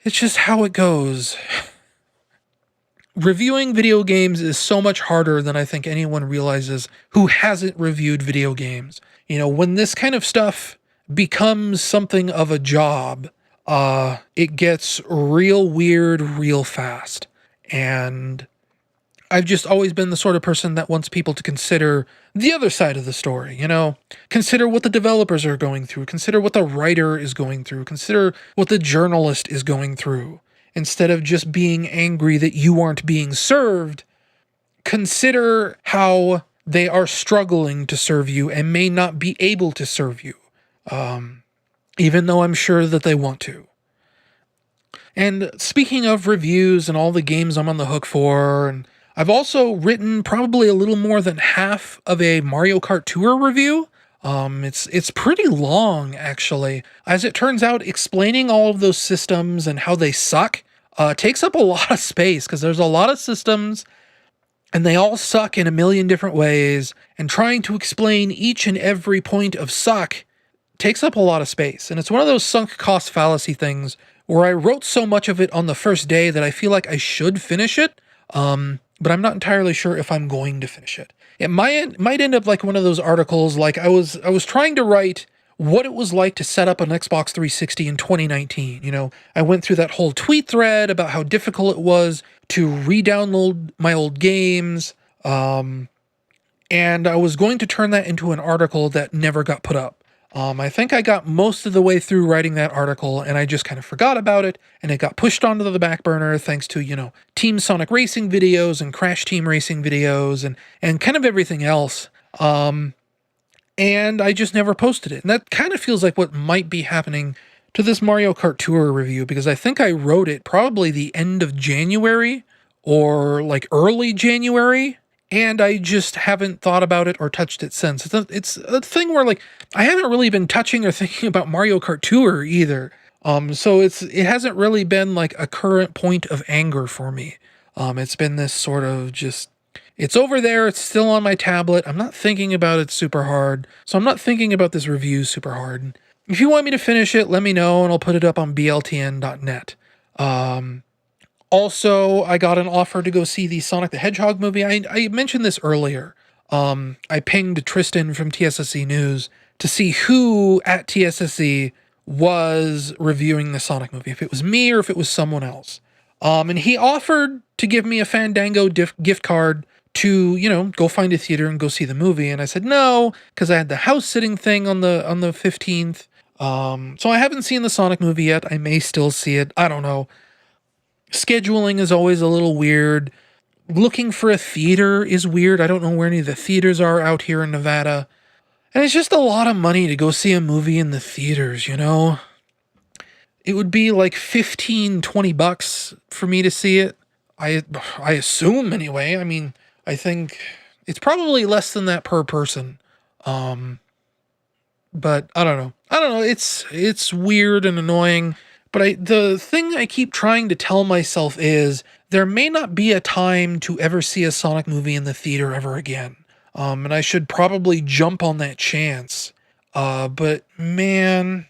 just how it goes. Reviewing video games is so much harder than I think anyone realizes who hasn't reviewed video games. When this kind of stuff becomes something of a job, it gets real weird real fast. And I've just always been the sort of person that wants people to consider the other side of the story, Consider what the developers are going through, consider what the writer is going through, consider what the journalist is going through. Instead of just being angry that you aren't being served, consider how they are struggling to serve you and may not be able to serve you, even though I'm sure that they want to. And speaking of reviews and all the games I'm on the hook for, and I've also written probably a little more than half of a Mario Kart Tour review. It's pretty long, actually. As it turns out, explaining all of those systems and how they suck takes up a lot of space, because there's a lot of systems and they all suck in a million different ways, and trying to explain each and every point of suck takes up a lot of space. And it's one of those sunk cost fallacy things where I wrote so much of it on the first day that I feel like I should finish it, but I'm not entirely sure if I'm going to finish it. It might end up like one of those articles, like I was trying to write what it was like to set up an Xbox 360 in 2019. I went through that whole tweet thread about how difficult it was to re-download my old games, and I was going to turn that into an article that never got put up. I think I got most of the way through writing that article and I just kind of forgot about it, and it got pushed onto the back burner thanks to, Team Sonic Racing videos and Crash Team Racing videos and kind of everything else. And I just never posted it. And that kind of feels like what might be happening to this Mario Kart Tour review, because I think I wrote it probably the end of January or like early January. And I just haven't thought about it or touched it since. It's a thing where, like, I haven't really been touching or thinking about Mario Kart Tour either. So it hasn't really been like a current point of anger for me. It's been this sort of just, it's over there. It's still on my tablet. I'm not thinking about it super hard. So I'm not thinking about this review super hard. If you want me to finish it, let me know and I'll put it up on bltn.net. Also, I got an offer to go see the Sonic the Hedgehog movie. I mentioned this earlier. I pinged Tristan from TSSE News to see who at TSSE was reviewing the Sonic movie, if it was me or if it was someone else. And he offered to give me a Fandango gift card to, go find a theater and go see the movie. And I said no, because I had the house sitting thing on the 15th. So I haven't seen the Sonic movie yet. I may still see it. I don't know. Scheduling is always a little weird. Looking for a theater is weird. I don't know where any of the theaters are out here in Nevada. And it's just a lot of money to go see a movie in the theaters, It would be like $15-20 for me to see it. I assume anyway. I mean, I think it's probably less than that per person. But I don't know. It's weird and annoying. But the thing I keep trying to tell myself is there may not be a time to ever see a Sonic movie in the theater ever again. And I should probably jump on that chance. But man,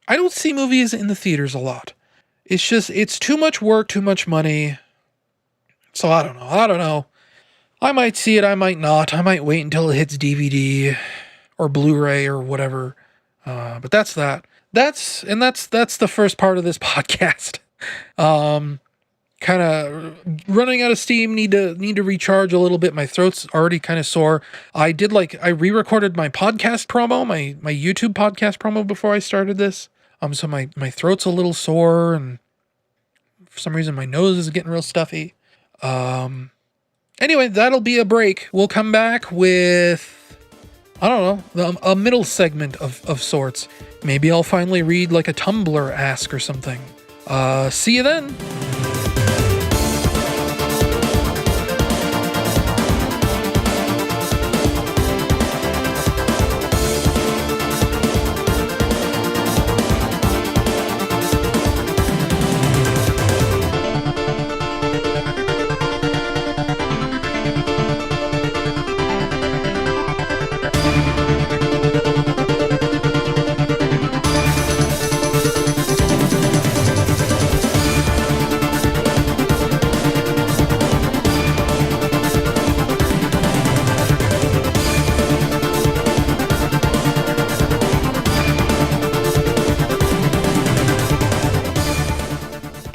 I don't see movies in the theaters a lot. It's too much work, too much money. So I don't know. I might see it, I might not. I might wait until it hits DVD or Blu-ray or whatever. But that's that. That's the first part of this podcast. Kind of running out of steam, need to recharge a little bit. My throat's already kind of sore. I re-recorded my podcast promo, my YouTube podcast promo before I started this. So my throat's a little sore, and for some reason my nose is getting real stuffy. Anyway, that'll be a break. We'll come back with, I don't know, a middle segment of sorts. Maybe I'll finally read like a Tumblr Ask or something. See you then.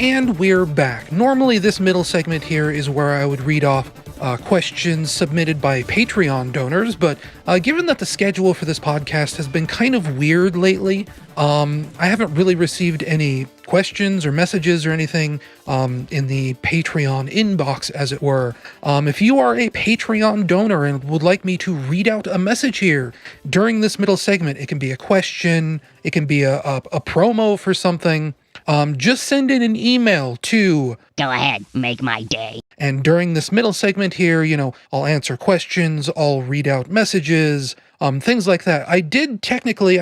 And we're back. Normally, this middle segment here is where I would read off questions submitted by Patreon donors, but given that the schedule for this podcast has been kind of weird lately, I haven't really received any questions or messages or anything in the Patreon inbox, as it were. If you are a Patreon donor and would like me to read out a message here during this middle segment, it can be a question, it can be a promo for something. Just send in an email to Go ahead, make my day. And during this middle segment here, I'll answer questions, I'll read out messages, things like that. I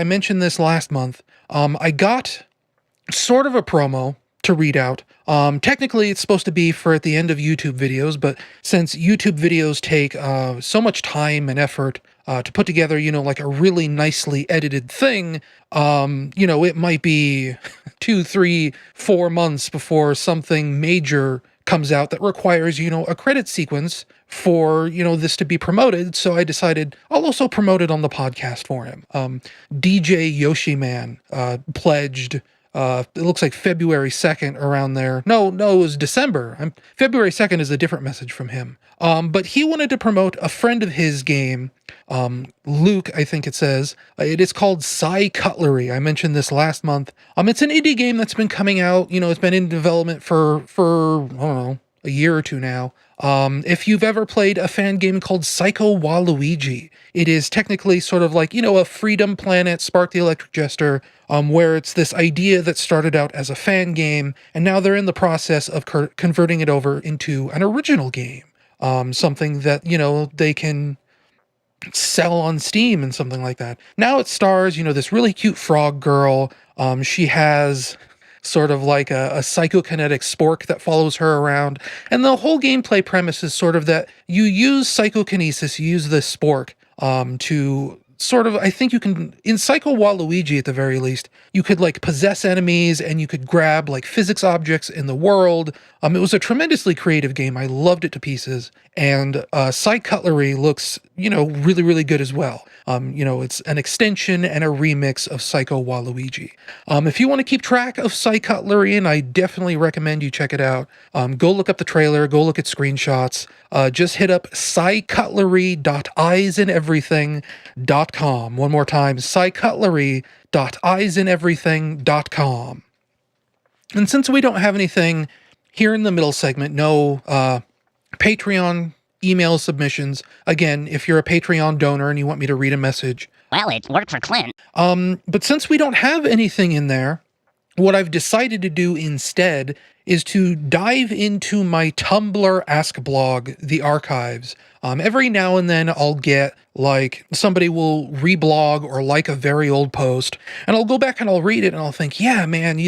mentioned this last month, I got sort of a promo to read out. Technically, it's supposed to be for at the end of YouTube videos, but since YouTube videos take so much time and effort to put together, like a really nicely edited thing, it might be 2, 3, 4 months before something major comes out that requires, a credit sequence for, this to be promoted. So I decided I'll also promote it on the podcast for him. DJ Yoshiman pledged, it looks like February 2nd around there. No, it was December. February 2nd is a different message from him. But he wanted to promote a friend of his game, Luke, I think it says. It is called Psycutlery. I mentioned this last month. It's an indie game that's been coming out. It's been in development for I don't know, a year or two now. If you've ever played a fan game called Psycho Waluigi, it is technically sort of like, a Freedom Planet, Spark the Electric Jester, where it's this idea that started out as a fan game, and now they're in the process of converting it over into an original game. Something that, they can sell on Steam and something like that. Now it stars, this really cute frog girl. She has sort of like a psychokinetic spork that follows her around. And the whole gameplay premise is sort of that you use psychokinesis, you use this spork to sort of, I think you can, in Psycho Waluigi at the very least, you could like possess enemies and you could grab like physics objects in the world. It was a tremendously creative game. I loved it to pieces. And Psycutlery looks, really, really good as well. It's an extension and a remix of Psycho Waluigi. If you want to keep track of Psycutlery, and I definitely recommend you check it out, go look up the trailer, go look at screenshots, just hit up psycutlery.eyesandeverything.com. One more time, psycutlery.eyesandeverything.com. And since we don't have anything here in the middle segment, no Patreon email submissions. Again, if you're a Patreon donor and you want me to read a message. Well, it worked for Clint. But since we don't have anything in there, what I've decided to do instead is to dive into my Tumblr Ask blog, the archives. Every now and then I'll get like somebody will reblog or like a very old post, and I'll go back and I'll read it and I'll think, yeah, man,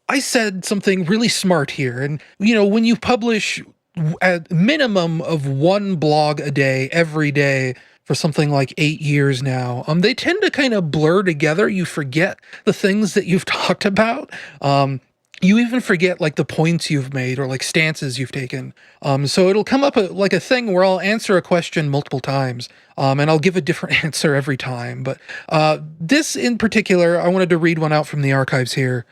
I said something really smart here. And, when you publish at minimum of one blog a day, every day, for something like 8 years now, they tend to kind of blur together. You forget the things that you've talked about. You even forget like the points you've made or like stances you've taken. So it'll come up like a thing where I'll answer a question multiple times, and I'll give a different answer every time. But this in particular, I wanted to read one out from the archives here.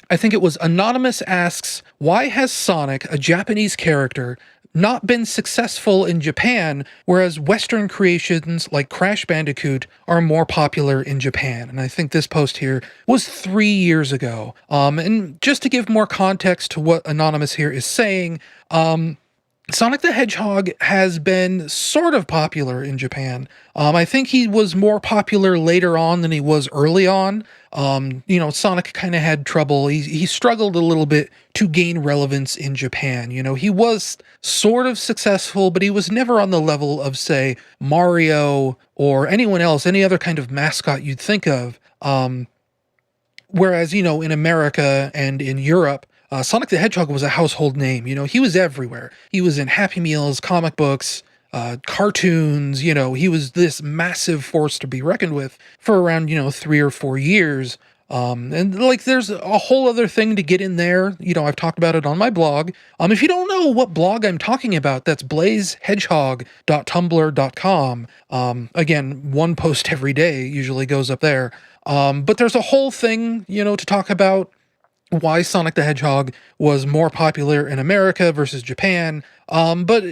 I think it was Anonymous asks, why has Sonic, a Japanese character, not been successful in Japan, whereas Western creations like Crash Bandicoot are more popular in Japan? And I think this post here was 3 years ago. And just to give more context to what Anonymous here is saying, Sonic the Hedgehog has been sort of popular in Japan. I think he was more popular later on than he was early on. Sonic kind of had trouble. He struggled a little bit to gain relevance in Japan. He was sort of successful, but he was never on the level of, say, Mario or anyone else, any other kind of mascot you'd think of. Whereas, in America and in Europe, Sonic the Hedgehog was a household name. He was everywhere. He was in Happy Meals, comic books, cartoons. He was this massive force to be reckoned with for around, 3 or 4 years. And like, there's a whole other thing to get in there. I've talked about it on my blog. If you don't know what blog I'm talking about, that's blazehedgehog.tumblr.com. Again, one post every day usually goes up there. But there's a whole thing, to talk about why Sonic the Hedgehog was more popular in America versus Japan. But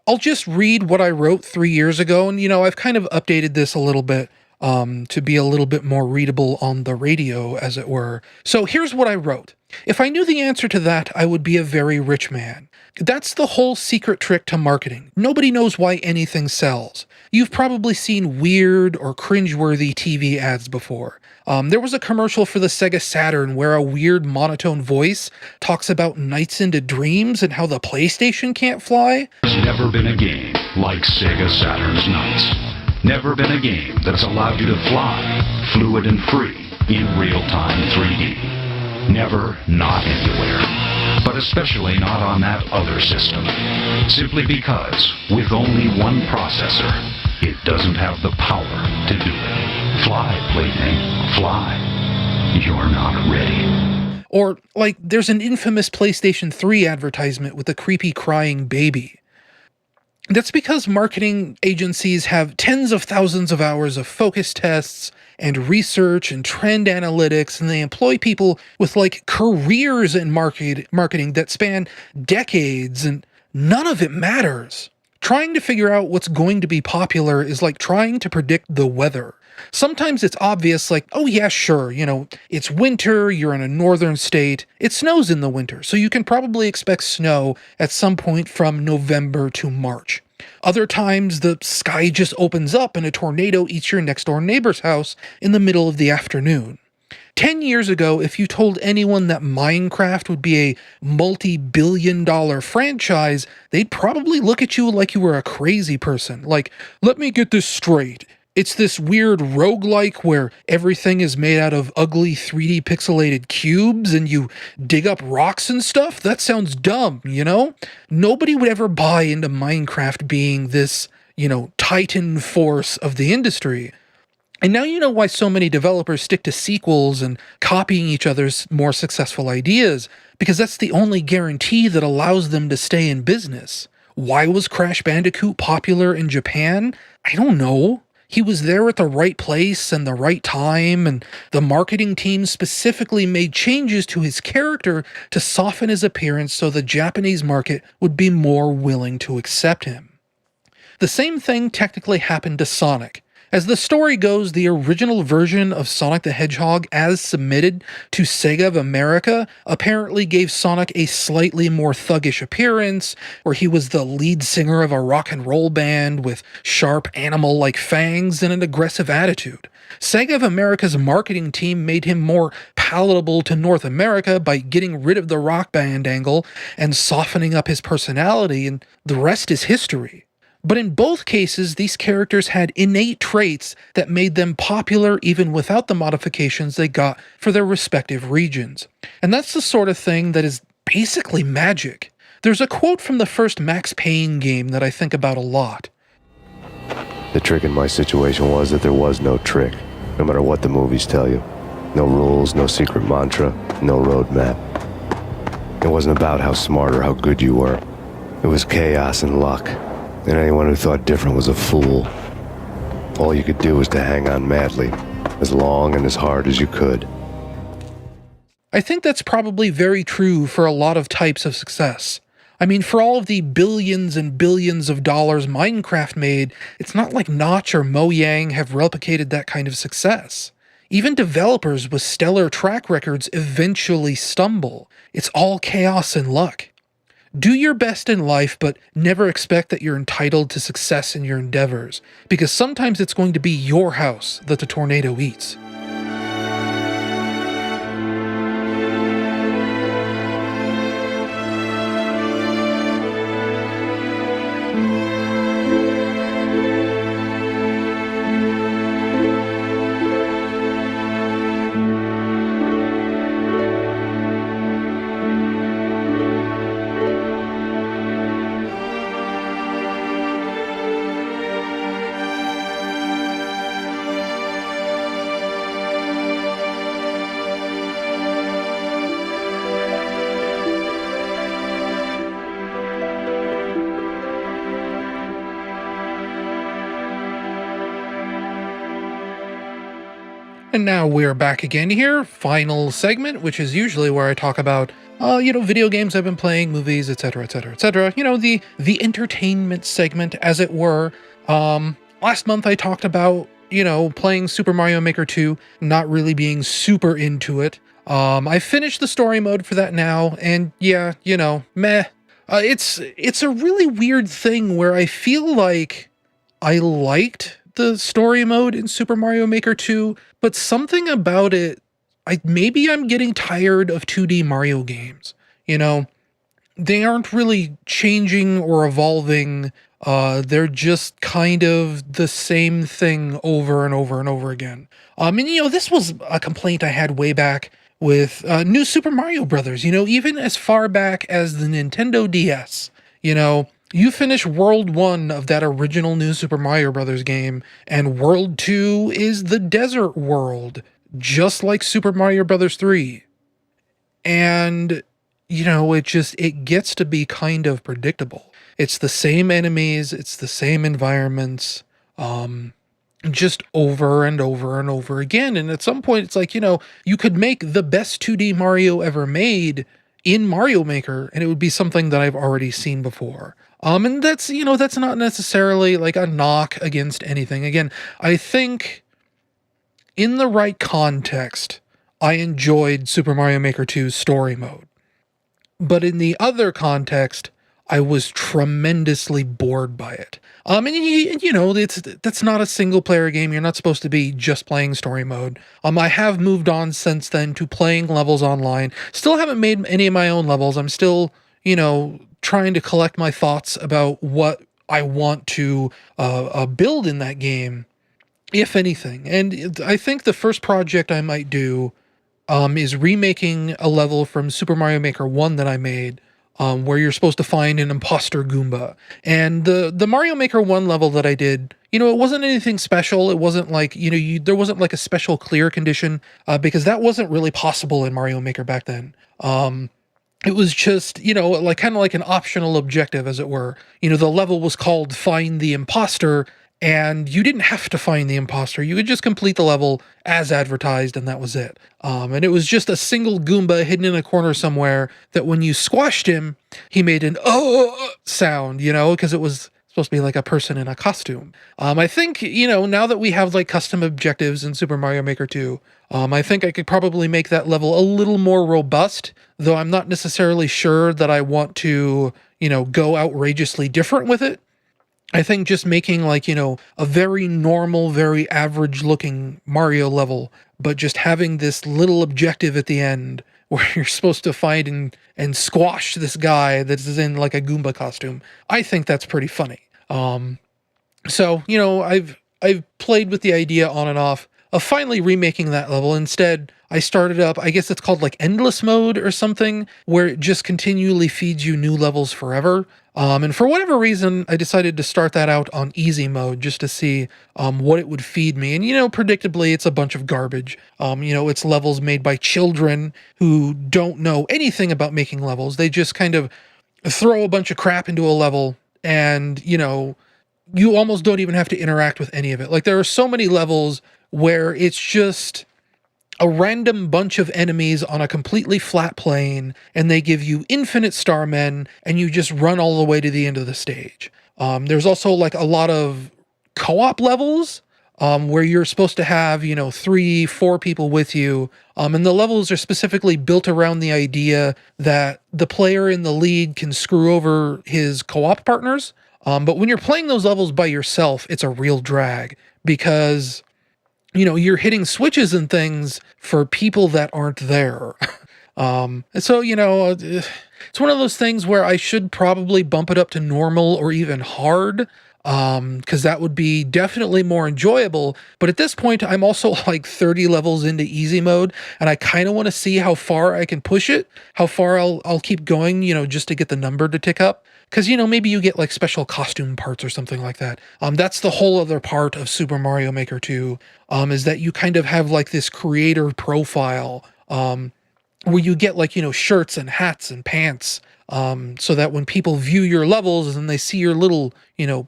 I'll just read what I wrote 3 years ago, and I've kind of updated this a little bit to be a little bit more readable on the radio, as it were. So here's what I wrote. If I knew the answer to that, I would be a very rich man. That's the whole secret trick to marketing. Nobody knows why anything sells. You've probably seen weird or cringeworthy TV ads before. There was a commercial for the Sega Saturn where a weird monotone voice talks about nights into dreams and how the PlayStation can't fly. There's never been a game like Sega Saturn's Nights. Never been a game that's allowed you to fly, fluid and free, in real-time 3D. Never, not anywhere. But especially not on that other system. Simply because, with only one processor, it doesn't have the power to do it. Fly, plaything, fly. You're not ready. Or, like, there's an infamous PlayStation 3 advertisement with a creepy crying baby. That's because marketing agencies have tens of thousands of hours of focus tests and research and trend analytics, and they employ people with like careers in marketing that span decades, and none of it matters. Trying to figure out what's going to be popular is like trying to predict the weather. Sometimes it's obvious, like, oh yeah, sure, it's winter, you're in a northern state, it snows in the winter, so you can probably expect snow at some point from November to March. Other times, the sky just opens up and a tornado eats your next-door neighbor's house in the middle of the afternoon. 10 years ago, if you told anyone that Minecraft would be a multi-billion-dollar franchise, they'd probably look at you like you were a crazy person. Like, let me get this straight. It's this weird roguelike where everything is made out of ugly 3D pixelated cubes and you dig up rocks and stuff? That sounds dumb, Nobody would ever buy into Minecraft being this, titan force of the industry. And now you know why so many developers stick to sequels and copying each other's more successful ideas, because that's the only guarantee that allows them to stay in business. Why was Crash Bandicoot popular in Japan? I don't know. He was there at the right place and the right time, and the marketing team specifically made changes to his character to soften his appearance so the Japanese market would be more willing to accept him. The same thing technically happened to Sonic. As the story goes, the original version of Sonic the Hedgehog as submitted to Sega of America apparently gave Sonic a slightly more thuggish appearance, where he was the lead singer of a rock and roll band with sharp animal-like fangs and an aggressive attitude. Sega of America's marketing team made him more palatable to North America by getting rid of the rock band angle and softening up his personality, and the rest is history. But in both cases, these characters had innate traits that made them popular even without the modifications they got for their respective regions. And that's the sort of thing that is basically magic. There's a quote from the first Max Payne game that I think about a lot. The trick in my situation was that there was no trick, no matter what the movies tell you. No rules, no secret mantra, no roadmap. It wasn't about how smart or how good you were. It was chaos and luck. And anyone who thought different was a fool. All you could do was to hang on madly, as long and as hard as you could. I think that's probably very true for a lot of types of success. I mean, for all of the billions and billions of dollars Minecraft made, it's not like Notch or Mojang have replicated that kind of success. Even developers with stellar track records eventually stumble. It's all chaos and luck. Do your best in life, but never expect that you're entitled to success in your endeavors, because sometimes it's going to be your house that the tornado eats. And now we're back again here, final segment, which is usually where I talk about, video games I've been playing, movies, etc., etc., etc. The entertainment segment, as it were. Last month I talked about, playing Super Mario Maker 2, not really being super into it. I finished the story mode for that now, and yeah, meh. It's a really weird thing where I feel like I liked the story mode in Super Mario Maker 2, but something about it, maybe I'm getting tired of 2D Mario games. They aren't really changing or evolving. They're just kind of the same thing over and over and over again. This was a complaint I had way back with New Super Mario Brothers, even as far back as the Nintendo DS. You finish World 1 of that original New Super Mario Brothers game, and World 2 is the desert world, just like Super Mario Brothers 3. And, it gets to be kind of predictable. It's the same enemies, it's the same environments, just over and over and over again. And at some point, it's like, you could make the best 2D Mario ever made in Mario Maker, and it would be something that I've already seen before. And that's not necessarily like a knock against anything. Again, I think in the right context, I enjoyed Super Mario Maker 2's story mode. But in the other context, I was tremendously bored by it. That's not a single player game. You're not supposed to be just playing story mode. I have moved on since then to playing levels online. Still haven't made any of my own levels. I'm still, trying to collect my thoughts about what I want to build in that game, if anything. And I think the first project I might do is remaking a level from Super Mario Maker 1 that I made, where you're supposed to find an imposter Goomba. And the Mario Maker 1 level that I did, it wasn't anything special. It wasn't like, there wasn't like a special clear condition, because that wasn't really possible in Mario Maker back then. It was just, kind of like an optional objective, as it were. The level was called Find the Imposter, and you didn't have to find the imposter. You could just complete the level as advertised, and that was it. And it was just a single Goomba hidden in a corner somewhere that when you squashed him, he made an oh sound, because it was supposed to be like a person in a costume. I think, now that we have like custom objectives in Super Mario Maker 2, I think I could probably make that level a little more robust, though I'm not necessarily sure that I want to, go outrageously different with it. I think just making like, a very normal, very average looking Mario level, but just having this little objective at the end where you're supposed to find and squash this guy that is in like a Goomba costume. I think that's pretty funny. So, I've played with the idea on and off of finally remaking that level. Instead, I started up, I guess it's called like endless mode or something, where it just continually feeds you new levels forever. And for whatever reason, I decided to start that out on easy mode just to see what it would feed me. And, predictably, it's a bunch of garbage. It's levels made by children who don't know anything about making levels. They just kind of throw a bunch of crap into a level and, you almost don't even have to interact with any of it. Like, there are so many levels where it's just a random bunch of enemies on a completely flat plane, and they give you infinite starmen, and you just run all the way to the end of the stage. There's also like a lot of co-op levels, where you're supposed to have, 3-4 people with you. And the levels are specifically built around the idea that the player in the lead can screw over his co-op partners. But when you're playing those levels by yourself, it's a real drag because, you're hitting switches and things for people that aren't there. And so, it's one of those things where I should probably bump it up to normal or even hard, because that would be definitely more enjoyable. But at this point, I'm also like 30 levels into easy mode, and I kind of want to see how far I can push it, how far I'll keep going, just to get the number to tick up. Because, maybe you get like special costume parts or something like that. That's the whole other part of Super Mario Maker 2, is that you kind of have like this creator profile, where you get like, shirts and hats and pants, so that when people view your levels and they see your little,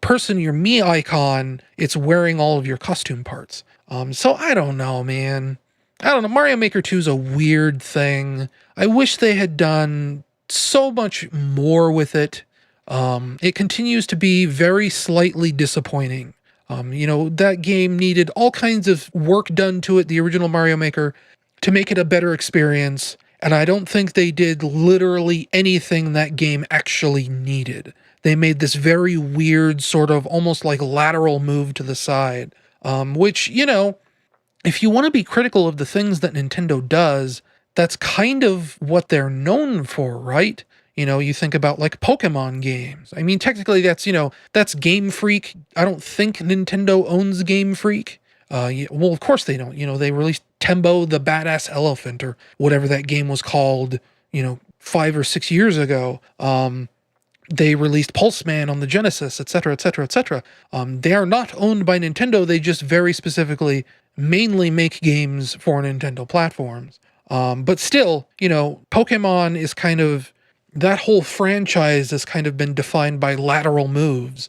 person, your me icon, it's wearing all of your costume parts. So I don't know, man. I don't know. Mario Maker 2 is a weird thing. I wish they had done so much more with it. It continues to be very slightly disappointing. That game needed all kinds of work done to it, the original Mario Maker, to make it a better experience. And I don't think they did literally anything that game actually needed. They made this very weird sort of almost like lateral move to the side, which, if you want to be critical of the things that Nintendo does, that's kind of what they're known for, right? You think about like Pokemon games. I mean, technically that's Game Freak. I don't think Nintendo owns Game Freak. Well, of course they don't. They released Tembo the Badass Elephant or whatever that game was called, 5 or 6 years ago. They released Pulseman on the Genesis, etc., etc., etc. They are not owned by Nintendo. They just very specifically mainly make games for Nintendo platforms. But still, Pokemon is kind of, that whole franchise has kind of been defined by lateral moves.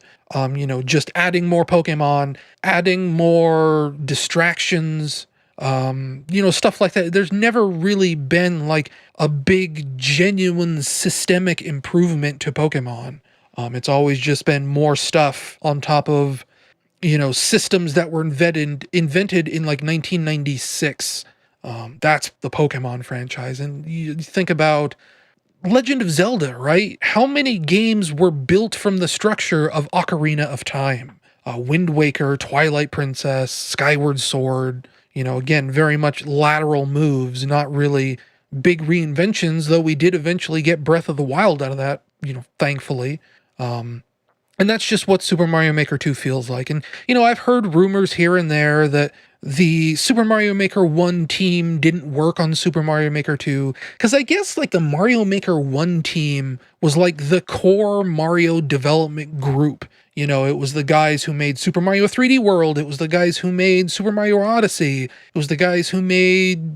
Just adding more Pokemon, adding more distractions, stuff like that. There's never really been like a big, genuine systemic improvement to Pokemon. It's always just been more stuff on top of, systems that were invented in like 1996. That's the Pokemon franchise. And you think about Legend of Zelda, right? How many games were built from the structure of Ocarina of Time? Wind Waker, Twilight Princess, Skyward Sword, again, very much lateral moves, not really big reinventions, though we did eventually get Breath of the Wild out of that, thankfully. And that's just what Super Mario Maker 2 feels like. And, I've heard rumors here and there that the Super Mario Maker 1 team didn't work on Super Mario Maker 2, because I guess like the Mario Maker 1 team was like the core Mario development group. It was the guys who made Super Mario 3D World. It was the guys who made Super Mario Odyssey. It was the guys who made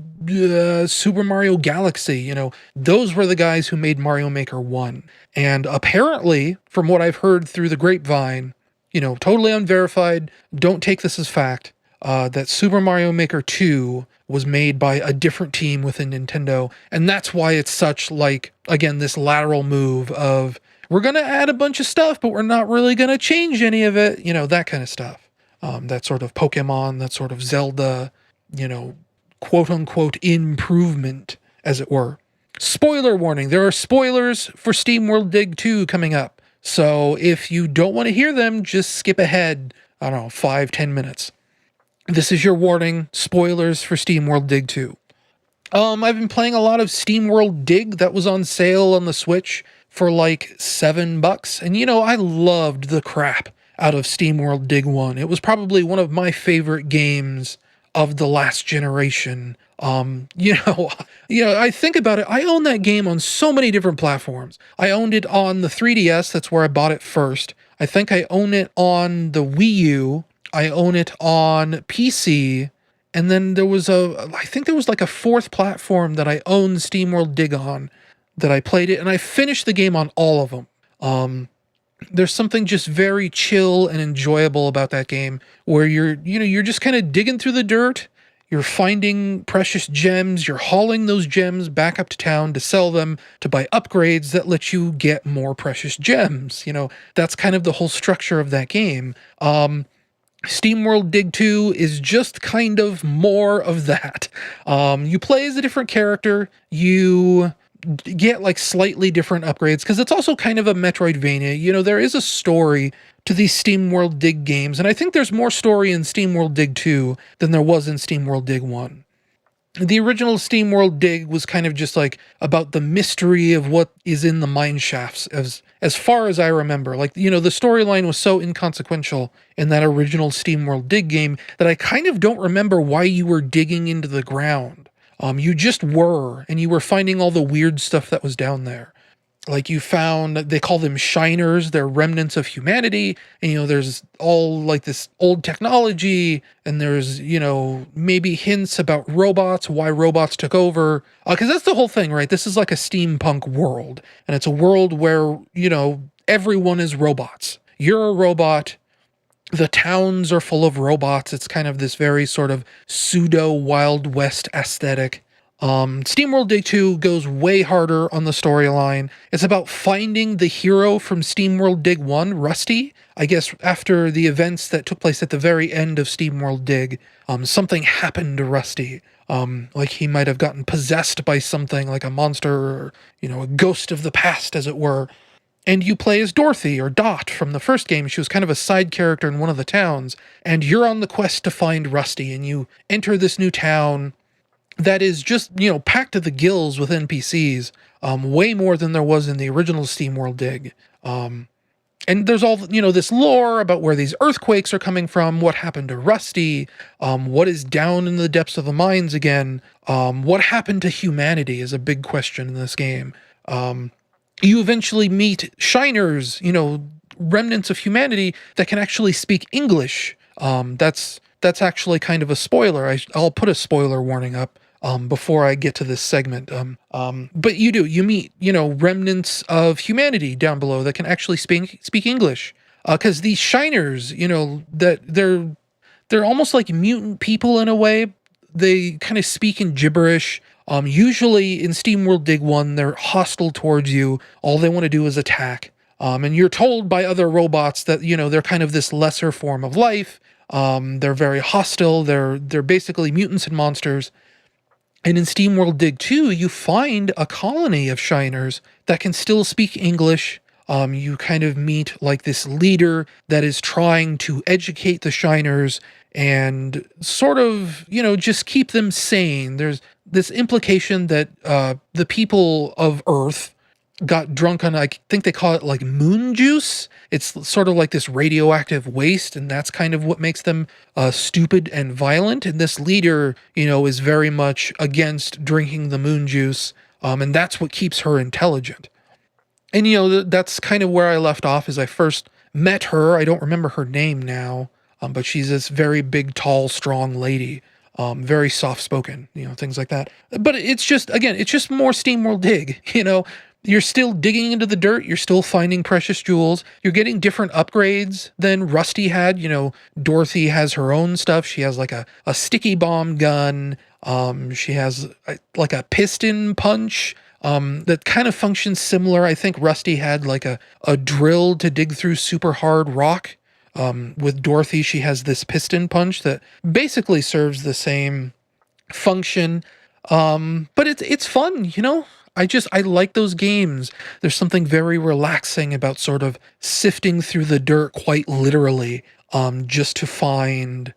Super Mario Galaxy. Those were the guys who made Mario Maker 1. And apparently, from what I've heard through the grapevine, totally unverified, don't take this as fact, that Super Mario Maker 2 was made by a different team within Nintendo. And that's why it's such like, again, this lateral move of, we're going to add a bunch of stuff, but we're not really going to change any of it. That kind of stuff. That sort of Pokemon, that sort of Zelda, quote unquote improvement, as it were. Spoiler warning. There are spoilers for Steamworld Dig 2 coming up. So if you don't want to hear them, just skip ahead, 5-10 minutes. This is your warning. Spoilers for Steamworld Dig 2. I've been playing a lot of Steamworld Dig that was on sale on the Switch for like $7. And I loved the crap out of Steamworld Dig 1. It was probably one of my favorite games of the last generation. I think about it. I own that game on so many different platforms. I owned it on the 3DS. That's where I bought it first. I think I own it on the Wii U. I own it on PC. And then there was like a fourth platform that I owned Steamworld Dig on, that I played it, and I finished the game on all of them. There's something just very chill and enjoyable about that game, where you're just kind of digging through the dirt. You're finding precious gems. You're hauling those gems back up to town to sell them, to buy upgrades that let you get more precious gems. That's kind of the whole structure of that game. Steamworld Dig 2 is just kind of more of that. You play as a different character. You get like slightly different upgrades, because it's also kind of a Metroidvania. There is a story to these Steamworld Dig games, and I think there's more story in Steamworld Dig 2 than there was in Steamworld Dig 1. The original Steamworld Dig was kind of just like about the mystery of what is in the mine shafts, as far as I remember. Like, the storyline was so inconsequential in that original Steamworld Dig game that I kind of don't remember why you were digging into the ground. You just were, and you were finding all the weird stuff that was down there. Like you found, they call them shiners, they're remnants of humanity. And, there's all like this old technology, and there's, maybe hints about robots, why robots took over. Because that's the whole thing, right? This is like a steampunk world, and it's a world where, everyone is robots. You're a robot. The towns are full of robots. It's kind of this very sort of pseudo Wild West aesthetic. Steamworld Dig 2 goes way harder on the storyline. It's about finding the hero from Steamworld Dig 1, Rusty. I guess after the events that took place at the very end of Steamworld Dig, something happened to Rusty. Like he might have gotten possessed by something like a monster or, a ghost of the past, as it were. And you play as Dorothy, or Dot, from the first game. She was kind of a side character in one of the towns. And you're on the quest to find Rusty, and you enter this new town that is just, packed to the gills with NPCs, way more than there was in the original Steamworld Dig. And there's all, this lore about where these earthquakes are coming from, what happened to Rusty, what is down in the depths of the mines again, what happened to humanity is a big question in this game. You eventually meet shiners, remnants of humanity that can actually speak English. That's actually kind of a spoiler. I'll put a spoiler warning up before I get to this segment. But you meet, remnants of humanity down below that can actually speak English. Because these shiners, that they're almost like mutant people in a way. They kind of speak in gibberish. Usually in Steamworld Dig 1, they're hostile towards you. All they want to do is attack. And you're told by other robots that, they're kind of this lesser form of life. They're very hostile. They're basically mutants and monsters. And in Steamworld Dig 2, you find a colony of shiners that can still speak English. You kind of meet like this leader that is trying to educate the shiners and sort of, just keep them sane. There's this implication that the people of Earth got drunk on, I think they call it like moon juice. It's sort of like this radioactive waste, and that's kind of what makes them stupid and violent. And this leader, is very much against drinking the moon juice, and that's what keeps her intelligent. And, that's kind of where I left off as I first met her. I don't remember her name now, but she's this very big, tall, strong lady. Very soft-spoken, things like that. But it's just more Steamworld Dig, You're still digging into the dirt. You're still finding precious jewels. You're getting different upgrades than Rusty had. Dorothy has her own stuff. She has like a sticky bomb gun. She has like a piston punch that kind of functions similar. I think Rusty had like a drill to dig through super hard rock. With Dorothy, she has this piston punch that basically serves the same function. But it's fun, I like those games. There's something very relaxing about sort of sifting through the dirt quite literally, just to find,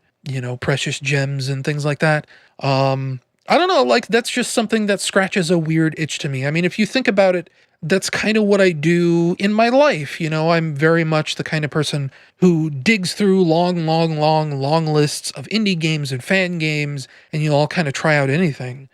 precious gems and things like that. I don't know, like that's just something that scratches a weird itch to me. I mean, if you think about it, that's kind of what I do in my life. I'm very much the kind of person who digs through long lists of indie games and fan games, and I'll kind of try out anything.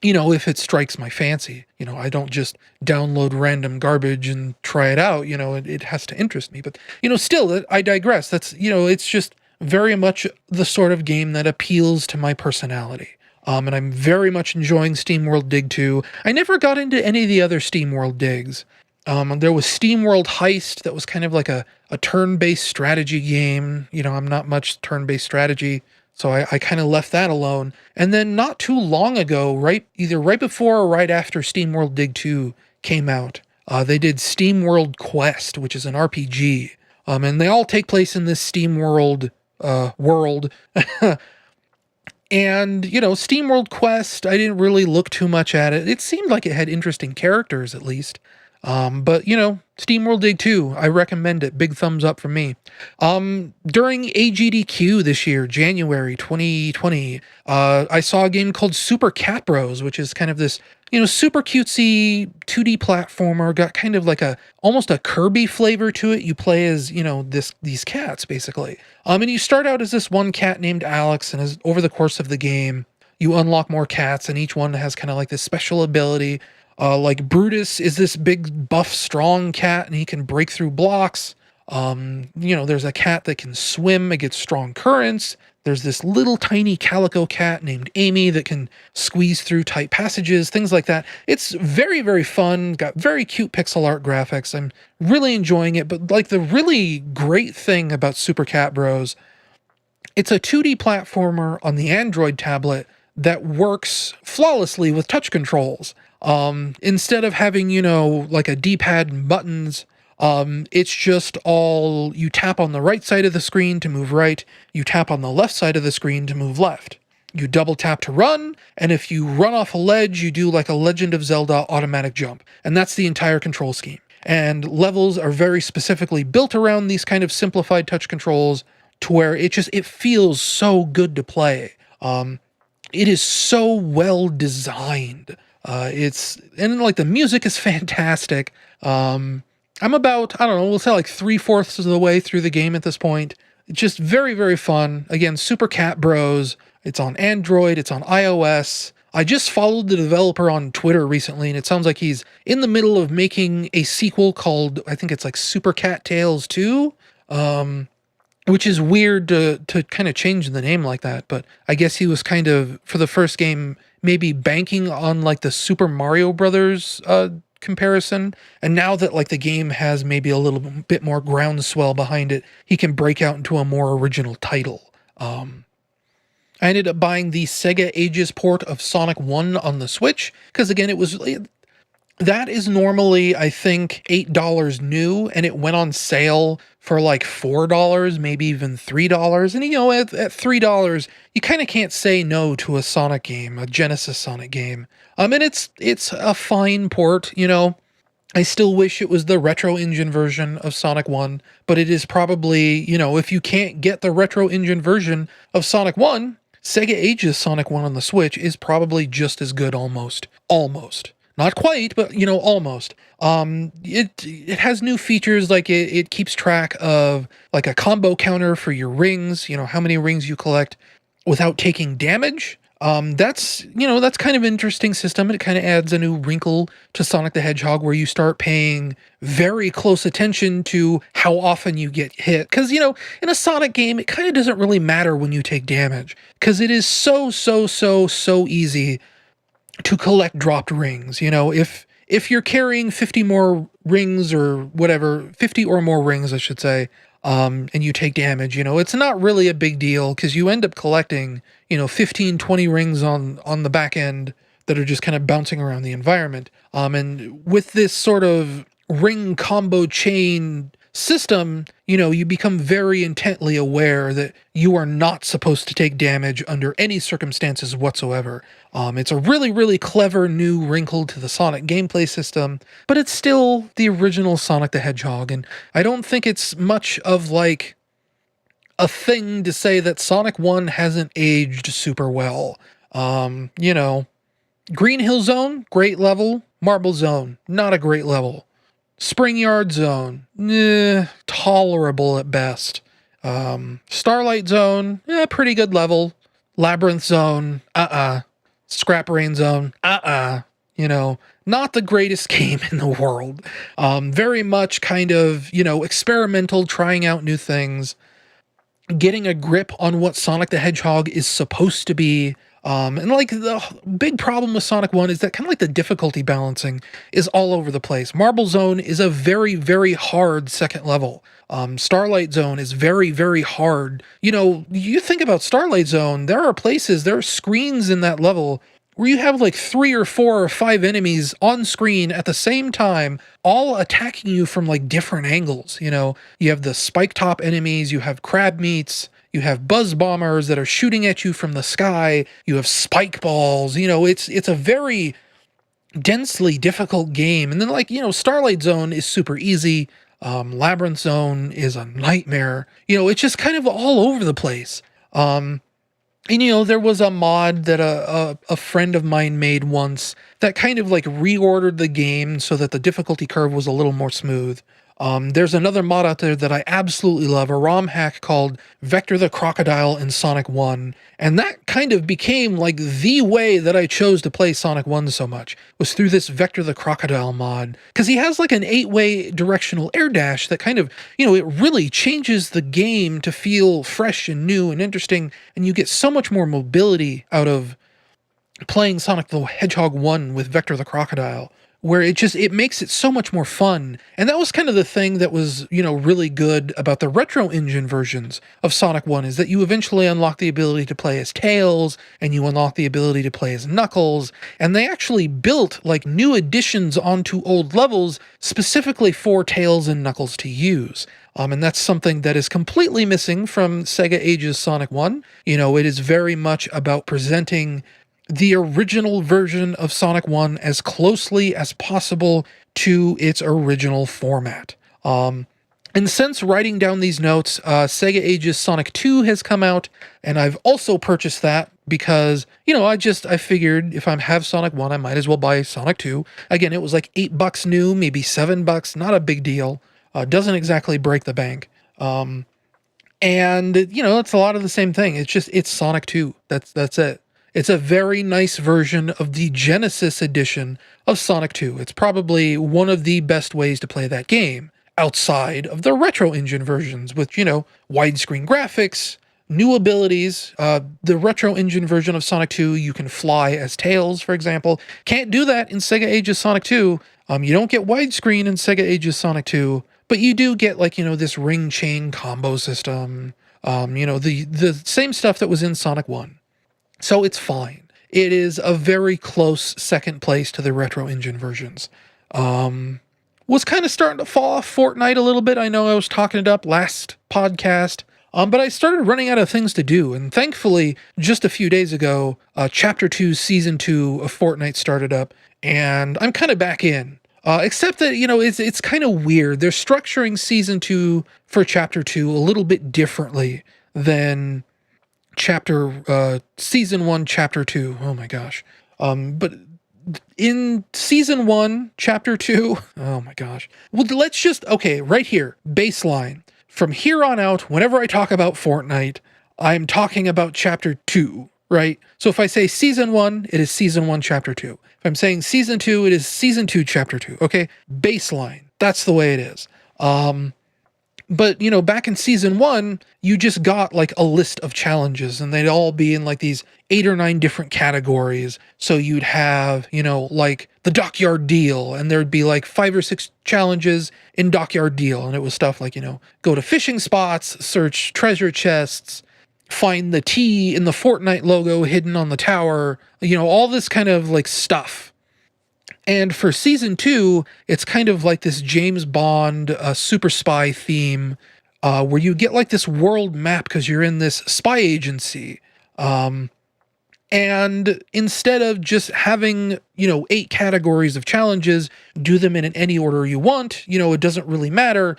If it strikes my fancy, I don't just download random garbage and try it out, it has to interest me. But, still, I digress. That's, it's just very much the sort of game that appeals to my personality. And I'm very much enjoying Steamworld Dig 2. I never got into any of the other Steamworld Digs. There was Steamworld Heist that was kind of like a turn-based strategy game. I'm not much turn-based strategy, so I kind of left that alone. And then not too long ago, either right before or right after Steamworld Dig 2 came out, they did Steamworld Quest, which is an RPG. And they all take place in this Steamworld world. And, Steamworld Quest, I didn't really look too much at it. It seemed like it had interesting characters, at least. But, Steamworld Dig 2, I recommend it. Big thumbs up from me. During AGDQ this year, January 2020, I saw a game called Super Cat Bros, which is kind of this, super cutesy 2D platformer, got kind of like almost a Kirby flavor to it. You play as, these cats, basically. And you start out as this one cat named Alex, and over the course of the game, you unlock more cats, and each one has kind of like this special ability. Like Brutus is this big, buff, strong cat, and he can break through blocks. There's a cat that can swim against strong currents. There's this little tiny calico cat named Amy that can squeeze through tight passages, things like that. It's very, very fun, got very cute pixel art graphics. I'm really enjoying it, but like the really great thing about Super Cat Bros, it's a 2D platformer on the Android tablet that works flawlessly with touch controls. Instead of having, like a D-pad and buttons, it's just all, you tap on the right side of the screen to move right, you tap on the left side of the screen to move left. You double tap to run, and if you run off a ledge, you do like a Legend of Zelda automatic jump. And that's the entire control scheme. And levels are very specifically built around these kind of simplified touch controls to where it feels so good to play. It is so well designed. The music is fantastic. I'm about, we'll say like 3/4 of the way through the game at this point. It's just very, very fun. Again, Super Cat Bros. It's on Android, it's on iOS. I just followed the developer on Twitter recently, and it sounds like he's in the middle of making a sequel called, I think it's like Super Cat Tales 2, which is weird to kind of change the name like that. But I guess he was kind of, for the first game, maybe banking on like the Super Mario Brothers comparison, and now that like the game has maybe a little bit more groundswell behind it, he can break out into a more original title. I ended up buying the Sega Ages port of Sonic 1 on the Switch, because again, that is normally, I think, $8 new, and it went on sale for like $4, maybe even $3. And at $3, you kind of can't say no to a Sonic game, a Genesis Sonic game. And it's a fine port, I still wish it was the Retro Engine version of Sonic 1, but it is probably, if you can't get the Retro Engine version of Sonic 1, Sega Ages Sonic 1 on the Switch is probably just as good almost. Almost. Not quite, but, almost. It has new features, like it keeps track of like a combo counter for your rings, how many rings you collect without taking damage. That's kind of an interesting system. It kind of adds a new wrinkle to Sonic the Hedgehog, where you start paying very close attention to how often you get hit. Because, in a Sonic game, it kind of doesn't really matter when you take damage, because it is so easy to collect dropped rings. If you're carrying 50 more rings or whatever, 50 or more rings, I should say, and you take damage, it's not really a big deal, because you end up collecting, 15, 20 rings on the back end that are just kind of bouncing around the environment. And with this sort of ring combo chain system, you become very intently aware that you are not supposed to take damage under any circumstances whatsoever. It's a really, really clever new wrinkle to the Sonic gameplay system, but it's still the original Sonic the Hedgehog, and I don't think it's much of like a thing to say that Sonic 1 hasn't aged super well. Green Hill Zone, great level. Marble Zone, not a great level. Spring Yard Zone, tolerable at best. Starlight Zone, pretty good level. Labyrinth Zone, Scrap Rain Zone, not the greatest game in the world. Very much kind of, experimental, trying out new things, getting a grip on what Sonic the Hedgehog is supposed to be. And like the big problem with Sonic 1 is that kind of like the difficulty balancing is all over the place. Marble Zone is a very, very hard second level. Starlight Zone is very, very hard. You think about Starlight Zone, there are screens in that level where you have like 3 or 4 or 5 enemies on screen at the same time, all attacking you from like different angles. You have the spike top enemies, you have crab meats, you have buzz bombers that are shooting at you from the sky, you have spike balls. It's a very densely difficult game. And then Starlight Zone is super easy. Labyrinth Zone is a nightmare. It's just kind of all over the place. There was a mod that a friend of mine made once that kind of like reordered the game so that the difficulty curve was a little more smooth. There's another mod out there that I absolutely love, a ROM hack called Vector the Crocodile in Sonic 1. And that kind of became like the way that I chose to play Sonic 1 so much, was through this Vector the Crocodile mod. Because he has like an 8-way directional air dash that kind of, it really changes the game to feel fresh and new and interesting. And you get so much more mobility out of playing Sonic the Hedgehog 1 with Vector the Crocodile, where it makes it so much more fun. And that was kind of the thing that was, really good about the retro engine versions of Sonic 1, is that you eventually unlock the ability to play as Tails, and you unlock the ability to play as Knuckles, and they actually built like new additions onto old levels specifically for Tails and Knuckles to use. And that's something that is completely missing from Sega Ages Sonic 1. It is very much about presenting the original version of Sonic 1 as closely as possible to its original format. And since writing down these notes, Sega Ages Sonic 2 has come out, and I've also purchased that because, I figured if I have Sonic 1, I might as well buy Sonic 2. Again, it was like $8 new, maybe $7, not a big deal. Doesn't exactly break the bank. And, it's a lot of the same thing. It's Sonic 2. That's it. It's a very nice version of the Genesis edition of Sonic 2. It's probably one of the best ways to play that game, outside of the retro engine versions with, widescreen graphics, new abilities. The retro engine version of Sonic 2, you can fly as Tails, for example. Can't do that in Sega Ages Sonic 2. You don't get widescreen in Sega Ages Sonic 2, but you do get this ring chain combo system. The same stuff that was in Sonic 1. So it's fine. It is a very close second place to the retro engine versions. Was kind of starting to fall off Fortnite a little bit. I know I was talking it up last podcast, but I started running out of things to do. And thankfully, just a few days ago, Chapter 2, Season 2 of Fortnite started up, and I'm kind of back in. Except that, it's kind of weird. They're structuring Season 2 for Chapter 2 a little bit differently than Season 1, Chapter 2. Oh my gosh. But in Season 1, Chapter 2, oh my gosh. Well, right here, baseline. From here on out, whenever I talk about Fortnite, I'm talking about Chapter 2, right? So if I say Season 1, it is Season 1, Chapter 2. If I'm saying Season 2, it is Season 2, Chapter 2, okay? Baseline. That's the way it is. But, back in Season 1, you just got like a list of challenges, and they'd all be in like these 8 or 9 different categories. So you'd have, like the Dockyard Deal, and there'd be like 5 or 6 challenges in Dockyard Deal. And it was stuff like, go to fishing spots, search treasure chests, find the T in the Fortnite logo hidden on the tower, all this kind of like stuff. And for Season 2, it's kind of like this James Bond super spy theme, where you get like this world map because you're in this spy agency. And instead of just having, 8 categories of challenges, do them in any order you want, it doesn't really matter.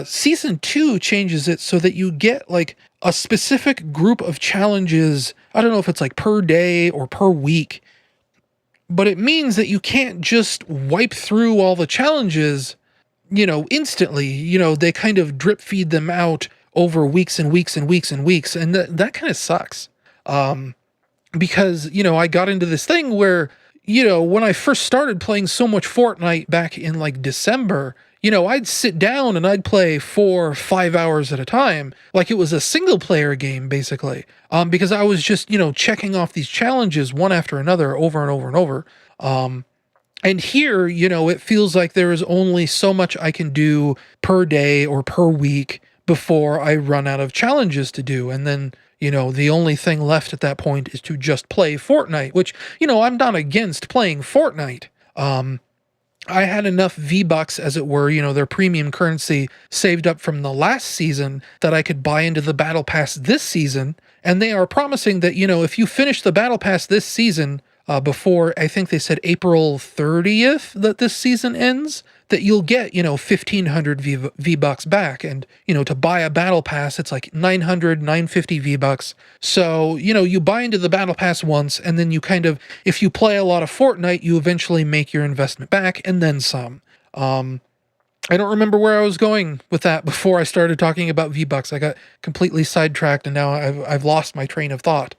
Season 2 changes it so that you get like a specific group of challenges. I don't know if it's like per day or per week, but it means that you can't just wipe through all the challenges, instantly. They kind of drip feed them out over weeks and weeks and weeks and weeks. And that kind of sucks. Because, I got into this thing where, when I first started playing so much Fortnite back in like December, I'd sit down and I'd play 4 or 5 hours at a time, like it was a single player game, basically. Because I was just, checking off these challenges one after another over and over and over. And here, it feels like there is only so much I can do per day or per week before I run out of challenges to do. And then, the only thing left at that point is to just play Fortnite, which, I'm not against playing Fortnite. I had enough V-Bucks, as it were, their premium currency saved up from the last season that I could buy into the Battle Pass this season. And they are promising that, if you finish the Battle Pass this season, before, I think they said April 30th that this season ends, that you'll get, 1,500 V-Bucks back. And, to buy a Battle Pass, it's like 900, 950 V-Bucks. So, you buy into the Battle Pass once, and then you kind of, if you play a lot of Fortnite, you eventually make your investment back, and then some. I don't remember where I was going with that before I started talking about V-Bucks. I got completely sidetracked and now I've lost my train of thought.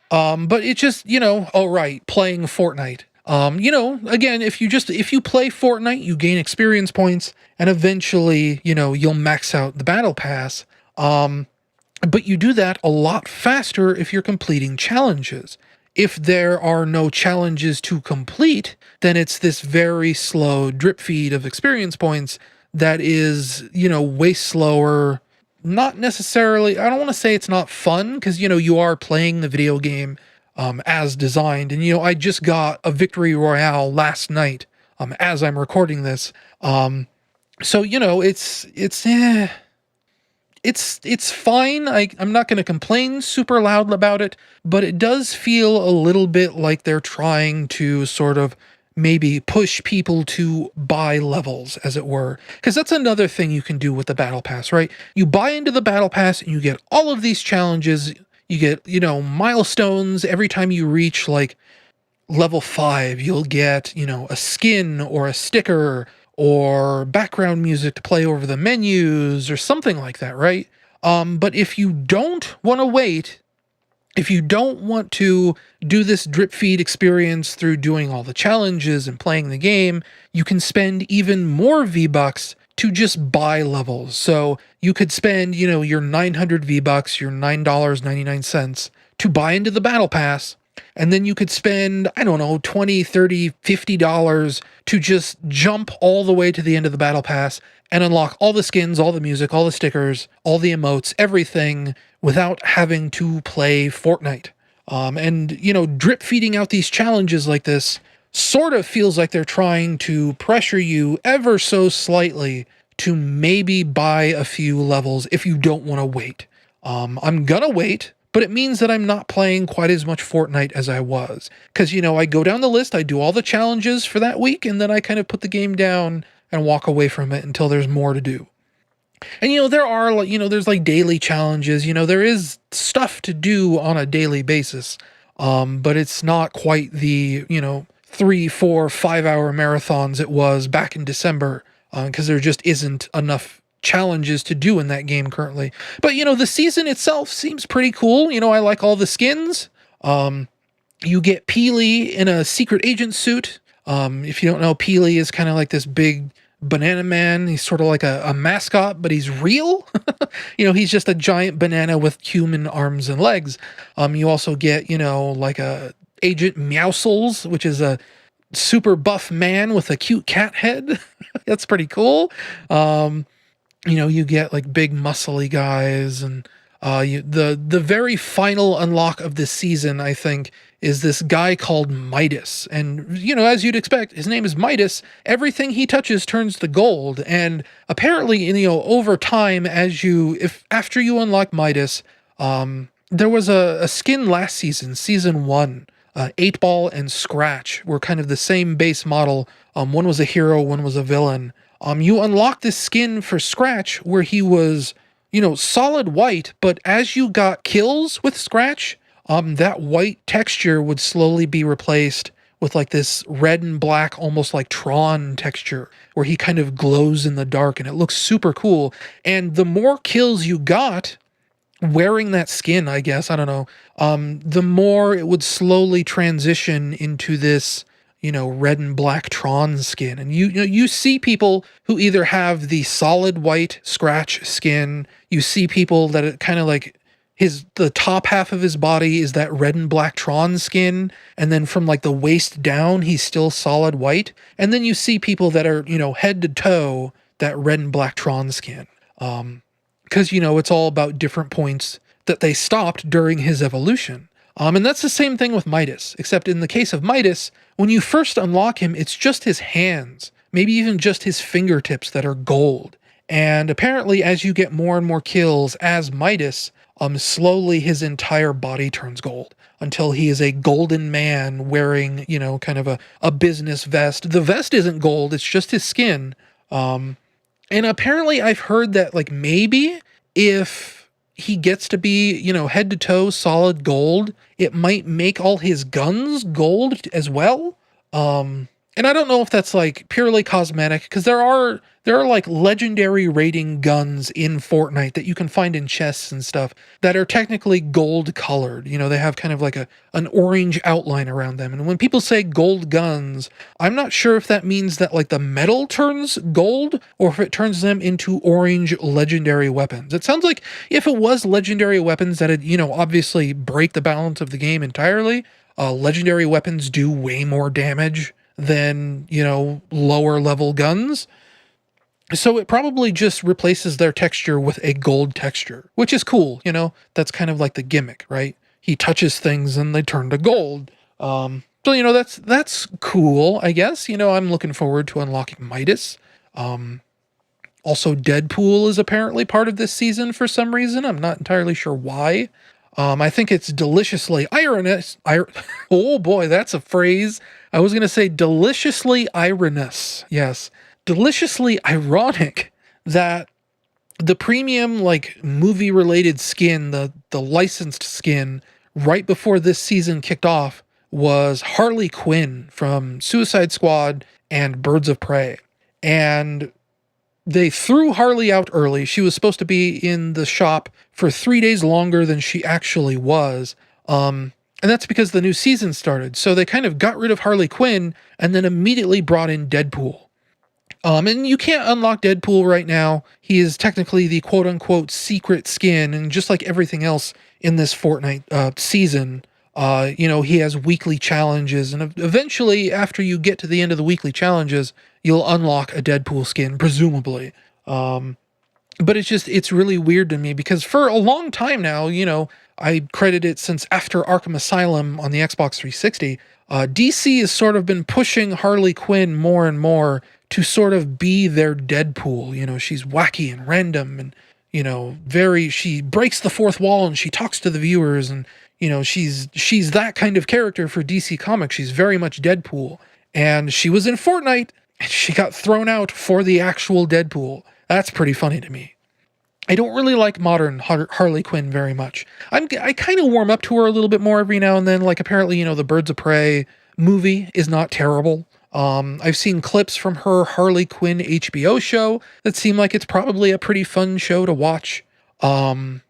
But it's just, all right, playing Fortnite. Again, if you play Fortnite, you gain experience points and eventually, you'll max out the battle pass. But you do that a lot faster if you're completing challenges. If there are no challenges to complete, then it's this very slow drip feed of experience points that is, way slower. Not necessarily, I don't want to say it's not fun, because, you are playing the video game as designed. And, I just got a victory royale last night as I'm recording this. So, it's fine. I'm not going to complain super loud about it, but it does feel a little bit like they're trying to sort of maybe push people to buy levels, as it were. Because that's another thing you can do with the Battle Pass, right? You buy into the Battle Pass and you get all of these challenges. You get, milestones every time you reach like level 5. You'll get, a skin or a sticker or background music to play over the menus or something like that, right? But if you don't want to wait, if you don't want to do this drip feed experience through doing all the challenges and playing the game, you can spend even more V-Bucks to just buy levels. So you could spend, your 900 V-Bucks, your $9.99 to buy into the Battle Pass. And then you could spend, I don't know, $20, $30, $50 to just jump all the way to the end of the Battle Pass and unlock all the skins, all the music, all the stickers, all the emotes, everything without having to play Fortnite. And drip feeding out these challenges like this sort of feels like they're trying to pressure you ever so slightly to maybe buy a few levels if you don't want to wait. I'm gonna wait. But it means that I'm not playing quite as much Fortnite as I was. Because, I go down the list, I do all the challenges for that week, and then I kind of put the game down and walk away from it until there's more to do. And, there are, there's like daily challenges, there is stuff to do on a daily basis. But it's not quite the, 3, 4, 5-hour marathons it was back in December. Because there just isn't enough challenges to do in that game currently. But the season itself seems pretty cool. I like all the skins. You get Peely in a secret agent suit. If you don't know, Peely is kind of like this big banana man. He's sort of like a mascot, but he's real. He's just a giant banana with human arms and legs. You also get, like a Agent Meowscles, which is a super buff man with a cute cat head. That's pretty cool. You get like big muscly guys, and the very final unlock of this season, I think, is this guy called Midas. And, as you'd expect, his name is Midas. Everything he touches turns to gold. And apparently, over time, after you unlock Midas, there was a skin last season, season 1. 8-Ball and Scratch were kind of the same base model. One was a hero, one was a villain. You unlock this skin for Scratch where he was, solid white, but as you got kills with Scratch, that white texture would slowly be replaced with like this red and black, almost like Tron texture, where he kind of glows in the dark and it looks super cool. And the more kills you got wearing that skin, I guess, I don't know, the more it would slowly transition into this, red and black Tron skin. And you see people who either have the solid white Scratch skin, you see people that it kind of like the top half of his body is that red and black Tron skin, and then from like the waist down, he's still solid white. And then you see people that are, head to toe, that red and black Tron skin. Because, it's all about different points that they stopped during his evolution. And that's the same thing with Midas, except in the case of Midas, when you first unlock him, it's just his hands, maybe even just his fingertips that are gold. And apparently, as you get more and more kills as Midas, slowly his entire body turns gold until he is a golden man wearing, kind of a business vest. The vest isn't gold, it's just his skin. And apparently I've heard that, like, maybe if he gets to be, head to toe solid gold, it might make all his guns gold as well. And I don't know if that's like purely cosmetic, because there are like legendary rating guns in Fortnite that you can find in chests and stuff that are technically gold colored. You know, they have kind of like an orange outline around them. And when people say gold guns, I'm not sure if that means that like the metal turns gold or if it turns them into orange legendary weapons. It sounds like if it was legendary weapons that'd, obviously break the balance of the game entirely. Legendary weapons do way more damage than, lower level guns. So it probably just replaces their texture with a gold texture, which is cool. That's kind of like the gimmick, right? He touches things and they turn to gold. So that's cool, I guess. I'm looking forward to unlocking Midas. Also, Deadpool is apparently part of this season for some reason. I'm not entirely sure why. I think it's deliciously ironous. Oh boy, that's a phrase. I was going to say deliciously ironous. Yes. Deliciously ironic that the premium, like, movie related skin, the licensed skin right before this season kicked off was Harley Quinn from Suicide Squad and Birds of Prey. And they threw Harley out early. She was supposed to be in the shop for 3 days longer than she actually was. And that's because the new season started. So they kind of got rid of Harley Quinn and then immediately brought in Deadpool. And you can't unlock Deadpool right now. He is technically the quote unquote secret skin. And just like everything else in this Fortnite season, he has weekly challenges. And eventually, after you get to the end of the weekly challenges, you'll unlock a Deadpool skin, presumably. But it's really weird to me because for a long time now, I credit it since after Arkham Asylum on the Xbox 360, DC has sort of been pushing Harley Quinn more and more to sort of be their Deadpool. She's wacky and random and, she breaks the fourth wall and she talks to the viewers and, she's that kind of character for DC Comics. She's very much Deadpool. And she was in Fortnite and she got thrown out for the actual Deadpool. That's pretty funny to me. I don't really like modern Harley Quinn very much. I kind of warm up to her a little bit more every now and then. Like apparently, the Birds of Prey movie is not terrible. I've seen clips from her Harley Quinn HBO show that seem like it's probably a pretty fun show to watch. But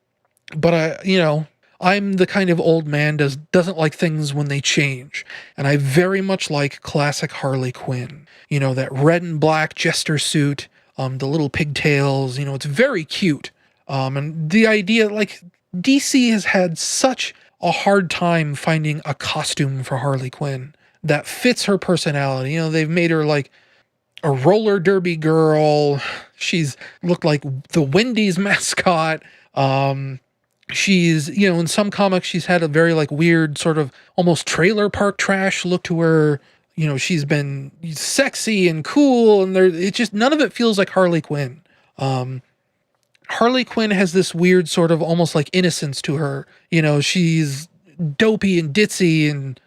I'm the kind of old man doesn't like things when they change. And I very much like classic Harley Quinn. That red and black jester suit, the little pigtails, it's very cute. And the idea, like, DC has had such a hard time finding a costume for Harley Quinn that fits her personality. They've made her like a roller derby girl. She's looked like the Wendy's mascot. She's, in some comics, she's had a very like weird sort of almost trailer park trash look to her. She's been sexy and cool and it's just none of it feels like Harley Quinn. Harley Quinn has this weird sort of almost like innocence to her. She's dopey and ditzy and,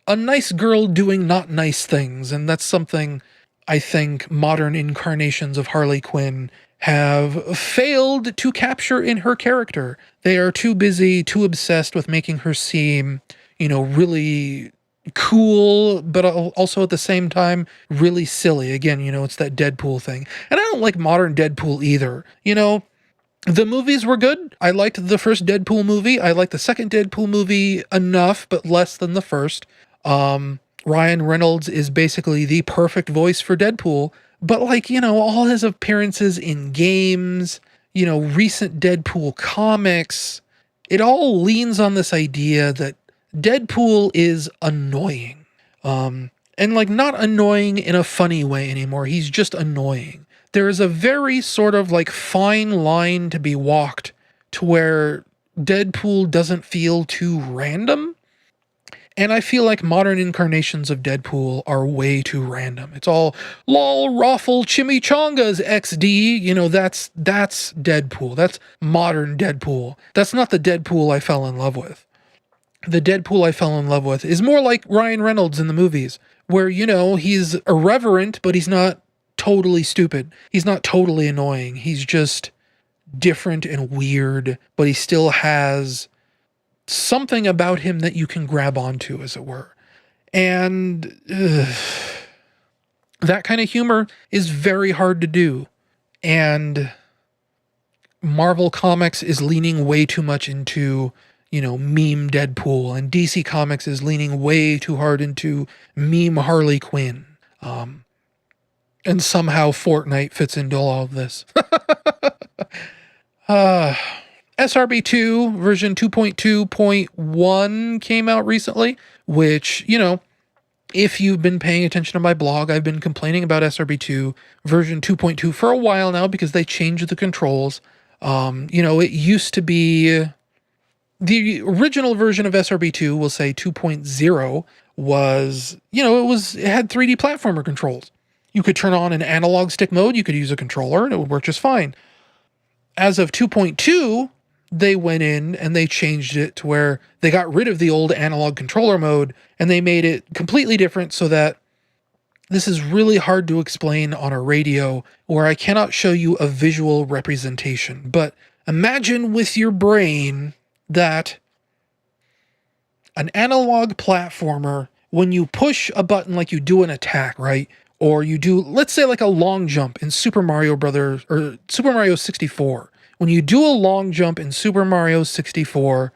a nice girl doing not nice things. And that's something I think modern incarnations of Harley Quinn have failed to capture in her character. They are too busy, too obsessed with making her seem, really cool, but also at the same time, really silly. Again, it's that Deadpool thing. And I don't like modern Deadpool either. The movies were good. I liked the first Deadpool movie. I liked the second Deadpool movie enough, but less than the first. Ryan Reynolds is basically the perfect voice for Deadpool, but all his appearances in games, recent Deadpool comics, it all leans on this idea that Deadpool is annoying. And not annoying in a funny way anymore. He's just annoying. There is a very sort of fine line to be walked to where Deadpool doesn't feel too random. And I feel like modern incarnations of Deadpool are way too random. It's all lol, raffle, chimichangas, XD. That's Deadpool. That's modern Deadpool. That's not the Deadpool I fell in love with. The Deadpool I fell in love with is more like Ryan Reynolds in the movies, where, he's irreverent, but he's not totally stupid. He's not totally annoying. He's just different and weird, but he still has something about him that you can grab onto, as it were. And that kind of humor is very hard to do. And Marvel Comics is leaning way too much into, meme Deadpool, and DC Comics is leaning way too hard into meme Harley Quinn. And somehow Fortnite fits into all of this. SRB2 version 2.2.1 came out recently, which, if you've been paying attention to my blog, I've been complaining about SRB2 version 2.2 for a while now because they changed the controls. It used to be the original version of SRB2, we'll say 2.0, was, it had 3D platformer controls. You could turn on an analog stick mode, you could use a controller, and it would work just fine. As of 2.2, they went in and they changed it to where they got rid of the old analog controller mode and they made it completely different so that this is really hard to explain on a radio where I cannot show you a visual representation. But imagine with your brain that an analog platformer, when you push a button like you do an attack, right? Or you do, let's say like a long jump in Super Mario Brothers or Super Mario 64. When you do a long jump in Super Mario 64,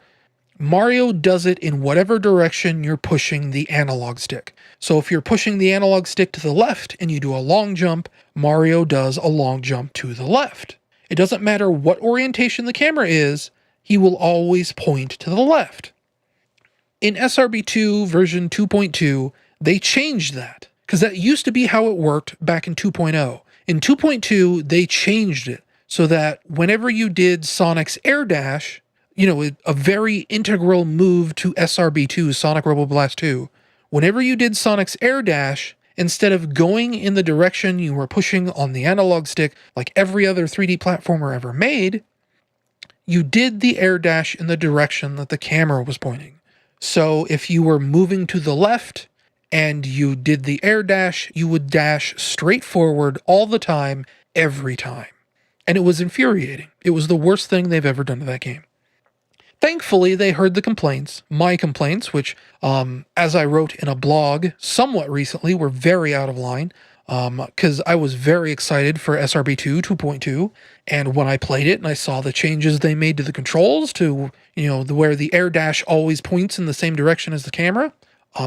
Mario does it in whatever direction you're pushing the analog stick. So if you're pushing the analog stick to the left and you do a long jump, Mario does a long jump to the left. It doesn't matter what orientation the camera is, he will always point to the left. In SRB2 version 2.2, they changed that because that used to be how it worked back in 2.0. In 2.2, they changed it so that whenever you did Sonic's air dash, a very integral move to SRB2, Sonic Robo Blast 2, whenever you did Sonic's air dash, instead of going in the direction you were pushing on the analog stick like every other 3D platformer ever made, you did the air dash in the direction that the camera was pointing. So if you were moving to the left and you did the air dash, you would dash straight forward all the time, every time. And it was infuriating. It was the worst thing they've ever done to that game. Thankfully, they heard the complaints, my complaints, which, as I wrote in a blog somewhat recently, were very out of line, because I was very excited for SRB2 2.2, and when I played it and I saw the changes they made to the controls to, where the air dash always points in the same direction as the camera,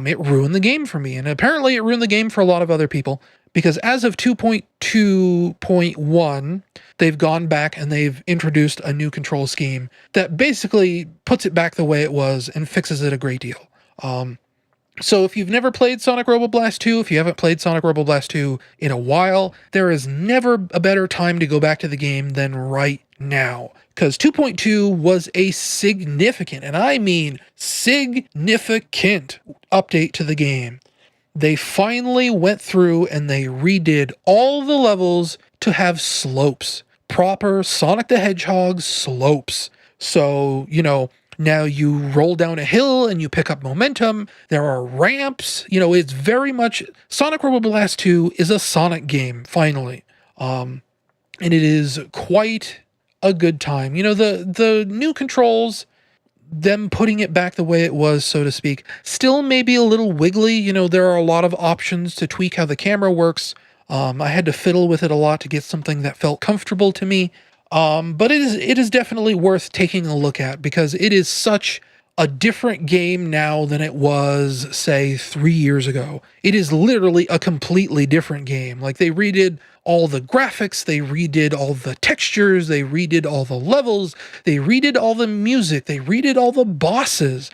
it ruined the game for me. And apparently it ruined the game for a lot of other people, because as of 2.2.1, they've gone back and they've introduced a new control scheme that basically puts it back the way it was and fixes it a great deal. So if you've never played Sonic Robo Blast 2, if you haven't played Sonic Robo Blast 2 in a while, there is never a better time to go back to the game than right now. Because 2.2 was a significant, and I mean significant, update to the game. They finally went through and they redid all the levels to have slopes. Proper Sonic the Hedgehog slopes. So, now you roll down a hill and you pick up momentum. There are ramps. It's very much... Sonic Robo Blast 2 is a Sonic game, finally. And it is quite a good time. The new controls, them putting it back the way it was, so to speak, still maybe a little wiggly. There are a lot of options to tweak how the camera works. I had to fiddle with it a lot to get something that felt comfortable to me. But it is definitely worth taking a look at because it is such a different game now than it was, say, 3 years ago. It is literally a completely different game. Like, they redid all the graphics, they redid all the textures, they redid all the levels, they redid all the music, they redid all the bosses.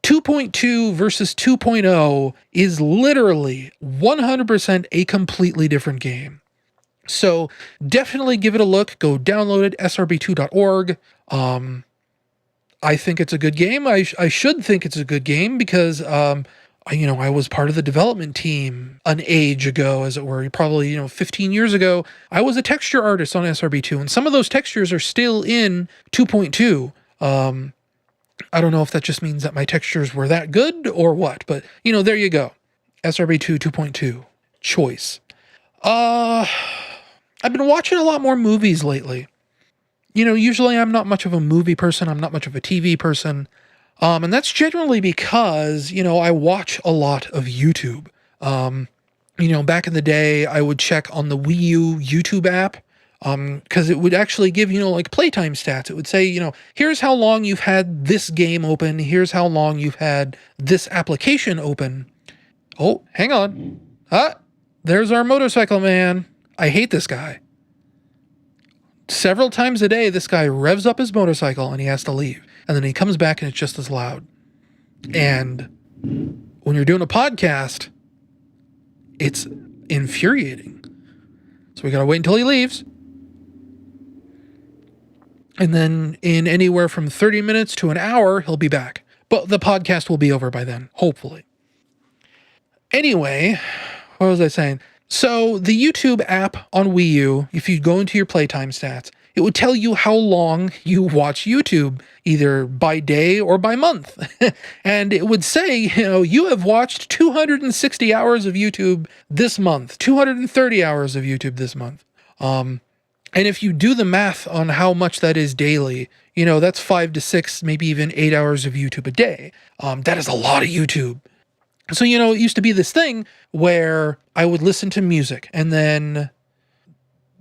2.2 versus 2.0 is literally 100% a completely different game. So definitely give it a look. Go download it, srb2.org. I think it's a good game. I should think it's a good game because, I was part of the development team an age ago, as it were. Probably, 15 years ago. I was a texture artist on SRB2, and some of those textures are still in 2.2. I don't know if that just means that my textures were that good or what, but, there you go. SRB2 2.2. Choice. I've been watching a lot more movies lately. Usually I'm not much of a movie person. I'm not much of a TV person. And that's generally because, I watch a lot of YouTube. Back in the day, I would check on the Wii U YouTube app, because it would actually give, like playtime stats. It would say, here's how long you've had this game open. Here's how long you've had this application open. Oh, hang on. There's our motorcycle man. I hate this guy. Several times a day, this guy revs up his motorcycle and he has to leave. And then he comes back and it's just as loud. And when you're doing a podcast, it's infuriating. So we gotta wait until he leaves. And then in anywhere from 30 minutes to an hour, he'll be back. But the podcast will be over by then, hopefully. Anyway, what was I saying? So the YouTube app on Wii U, if you go into your playtime stats, it would tell you how long you watch YouTube, either by day or by month. And it would say, you have watched 260 hours of YouTube this month, 230 hours of YouTube this month. And if you do the math on how much that is daily, that's 5 to 6, maybe even 8 hours of YouTube a day. That is a lot of YouTube. So, it used to be this thing where I would listen to music and then,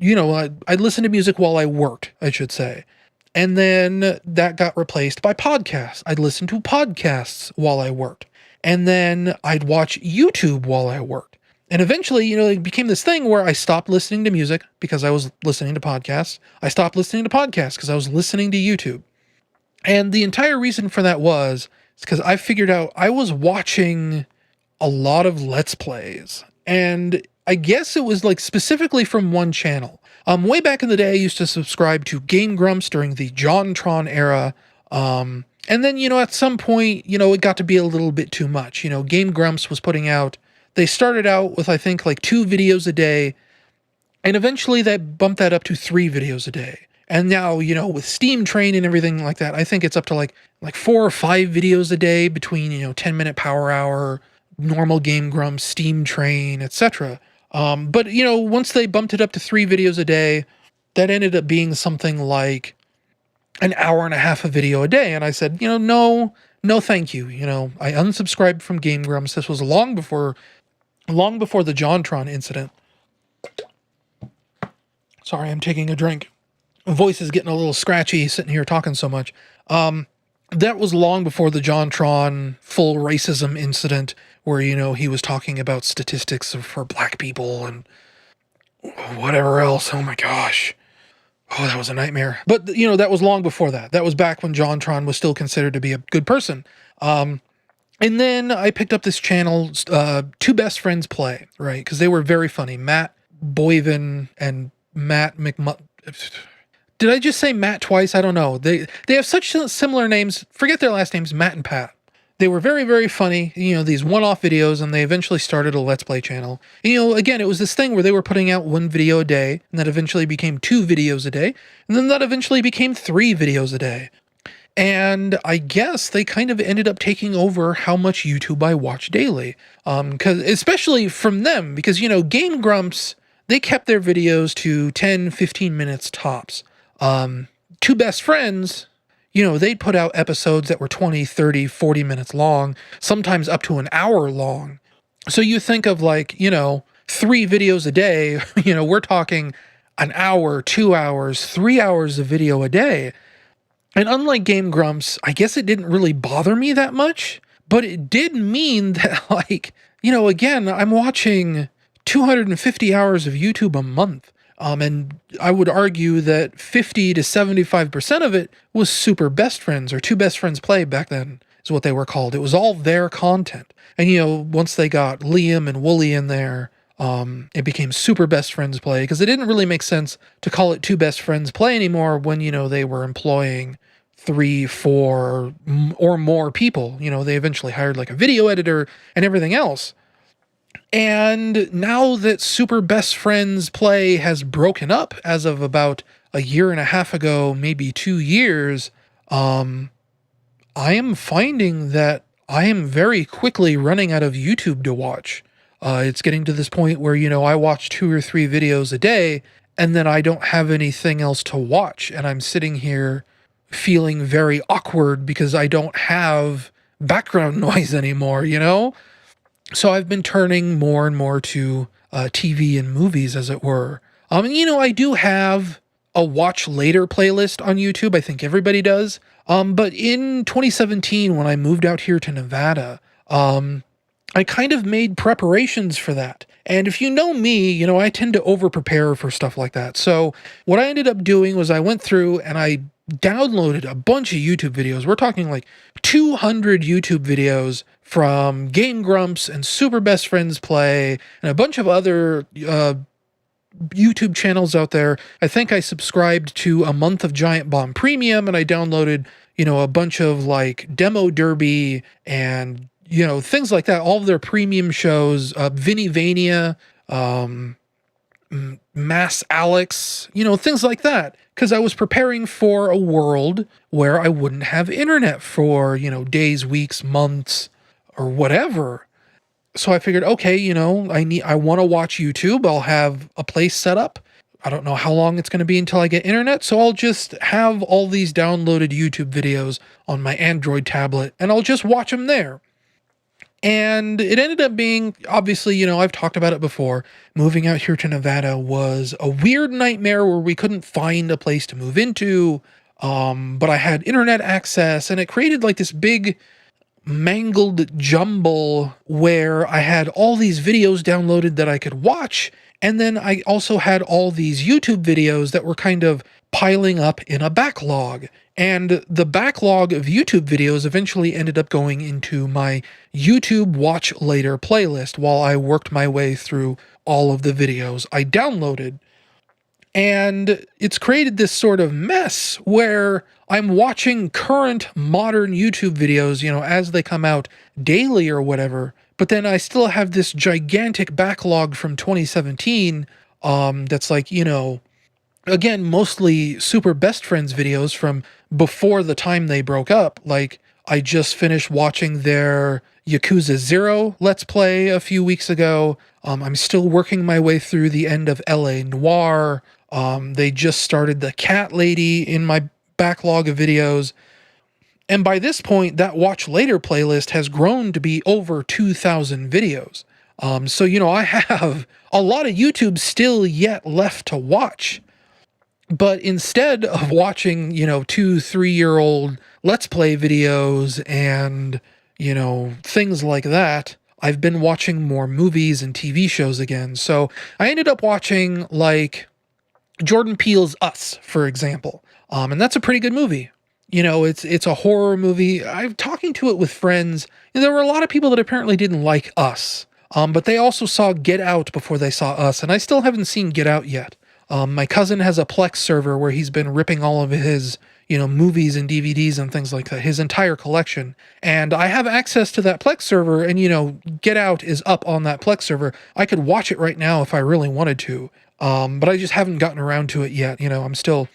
I'd listen to music while I worked, I should say. And then that got replaced by podcasts. I'd listen to podcasts while I worked. And then I'd watch YouTube while I worked. And eventually, it became this thing where I stopped listening to music because I was listening to podcasts. I stopped listening to podcasts because I was listening to YouTube. And the entire reason for that was because I figured out I was watching a lot of Let's Plays. And I guess it was like specifically from one channel. Way back in the day, I used to subscribe to Game Grumps during the JonTron era. And then, at some point, it got to be a little bit too much. Game Grumps was putting out, they started out with, I think, like 2 videos a day. And eventually they bumped that up to 3 videos a day. And now, with Steam Train and everything like that, I think it's up to like 4 or 5 videos a day between, 10-minute Power Hour, normal Game Grumps, Steam Train, etc. But, once they bumped it up to 3 videos a day, that ended up being something like an hour and a half a video a day. And I said, no, thank you. I unsubscribed from Game Grumps. This was long before the JonTron incident. Sorry, I'm taking a drink. My voice is getting a little scratchy sitting here talking so much. That was long before the JonTron full racism incident where, he was talking about statistics for black people and whatever else. Oh my gosh. Oh, that was a nightmare. But, that was long before that. That was back when JonTron was still considered to be a good person. And then I picked up this channel, Two Best Friends Play, right? Because they were very funny. Matt Boyven and Matt McMu... Did I just say Matt twice? I don't know. They have such similar names. Forget their last names, Matt and Pat. They were very, very funny, these one-off videos, and they eventually started a Let's Play channel. Again, it was this thing where they were putting out 1 video a day, and that eventually became 2 videos a day, and then that eventually became 3 videos a day. And I guess they kind of ended up taking over how much YouTube I watch daily. Because especially from them, because, Game Grumps, they kept their videos to 10, 15 minutes tops. Two Best Friends, they'd put out episodes that were 20, 30, 40 minutes long, sometimes up to an hour long. So you think of 3 videos a day, we're talking an hour, 2 hours, 3 hours of video a day. And unlike Game Grumps, I guess it didn't really bother me that much, but it did mean that again, I'm watching 250 hours of YouTube a month. And I would argue that 50 to 75% of it was Super Best Friends, or Two Best Friends Play back then is what they were called. It was all their content. And, once they got Liam and Wooly in there, it became Super Best Friends Play, because it didn't really make sense to call it Two Best Friends Play anymore when, they were employing 3, 4 or more people. They eventually hired like a video editor and everything else. And now that Super Best Friends Play has broken up as of about a year and a half ago, maybe 2 years, I am finding that I am very quickly running out of YouTube to watch. It's getting to this point where, I watch 2 or 3 videos a day, and then I don't have anything else to watch. And I'm sitting here, feeling very awkward because I don't have background noise anymore, you know? So I've been turning more and more to TV and movies, as it were. And you know, I do have a watch later playlist on YouTube. I think everybody does. But in 2017, when I moved out here to Nevada, I kind of made preparations for that. And if you know me, you know, I tend to over prepare for stuff like that. So what I ended up doing was I went through and I downloaded a bunch of YouTube videos. We're talking like 200 YouTube videos from Game Grumps and Super Best Friends Play and a bunch of other YouTube channels out there. I think I subscribed to a month of Giant Bomb Premium, and I downloaded, you know, a bunch of like Demo Derby and, you know, things like that. All of their premium shows, Vinny Vania, Mass Alex, you know, things like that. Because I was preparing for a world where I wouldn't have internet for, you know, days, weeks, months, or whatever. So I figured, okay, you know, I want to watch YouTube. I'll have a place set up. I don't know how long it's going to be until I get internet, so I'll just have all these downloaded YouTube videos on my Android tablet, and I'll just watch them there. And it ended up being, obviously, you know, I've talked about it before. Moving out here to Nevada was a weird nightmare where we couldn't find a place to move into, but I had internet access, and it created like this big mangled jumble where I had all these videos downloaded that I could watch, and then I also had all these YouTube videos that were kind of piling up in a backlog. And the backlog of YouTube videos eventually ended up going into my YouTube Watch Later playlist while I worked my way through all of the videos I downloaded. And it's created this sort of mess where I'm watching current modern YouTube videos, you know, as they come out daily or whatever, but then I still have this gigantic backlog from 2017 that's like, you know, again, mostly Super Best Friends videos from before the time they broke up. Like, I just finished watching their Yakuza 0 Let's Play a few weeks ago. I'm still working my way through the end of LA Noire. They just started the Cat Lady in my backlog of videos. And by this point, that Watch Later playlist has grown to be over 2,000 videos. So, you know, I have a lot of YouTube still yet left to watch. But instead of watching, you know, 2-3-year-old Let's Play videos and, you know, things like that, I've been watching more movies and TV shows again. So I ended up watching, like, Jordan Peele's Us, for example. And that's a pretty good movie. You know, it's a horror movie. I'm talking to it with friends, and there were a lot of people that apparently didn't like Us. But they also saw Get Out before they saw Us, and I still haven't seen Get Out yet. My cousin has a Plex server where he's been ripping all of his, you know, movies and DVDs and things like that, his entire collection. And I have access to that Plex server, and, you know, Get Out is up on that Plex server. I could watch it right now if I really wanted to. But I just haven't gotten around to it yet. You know, I'm still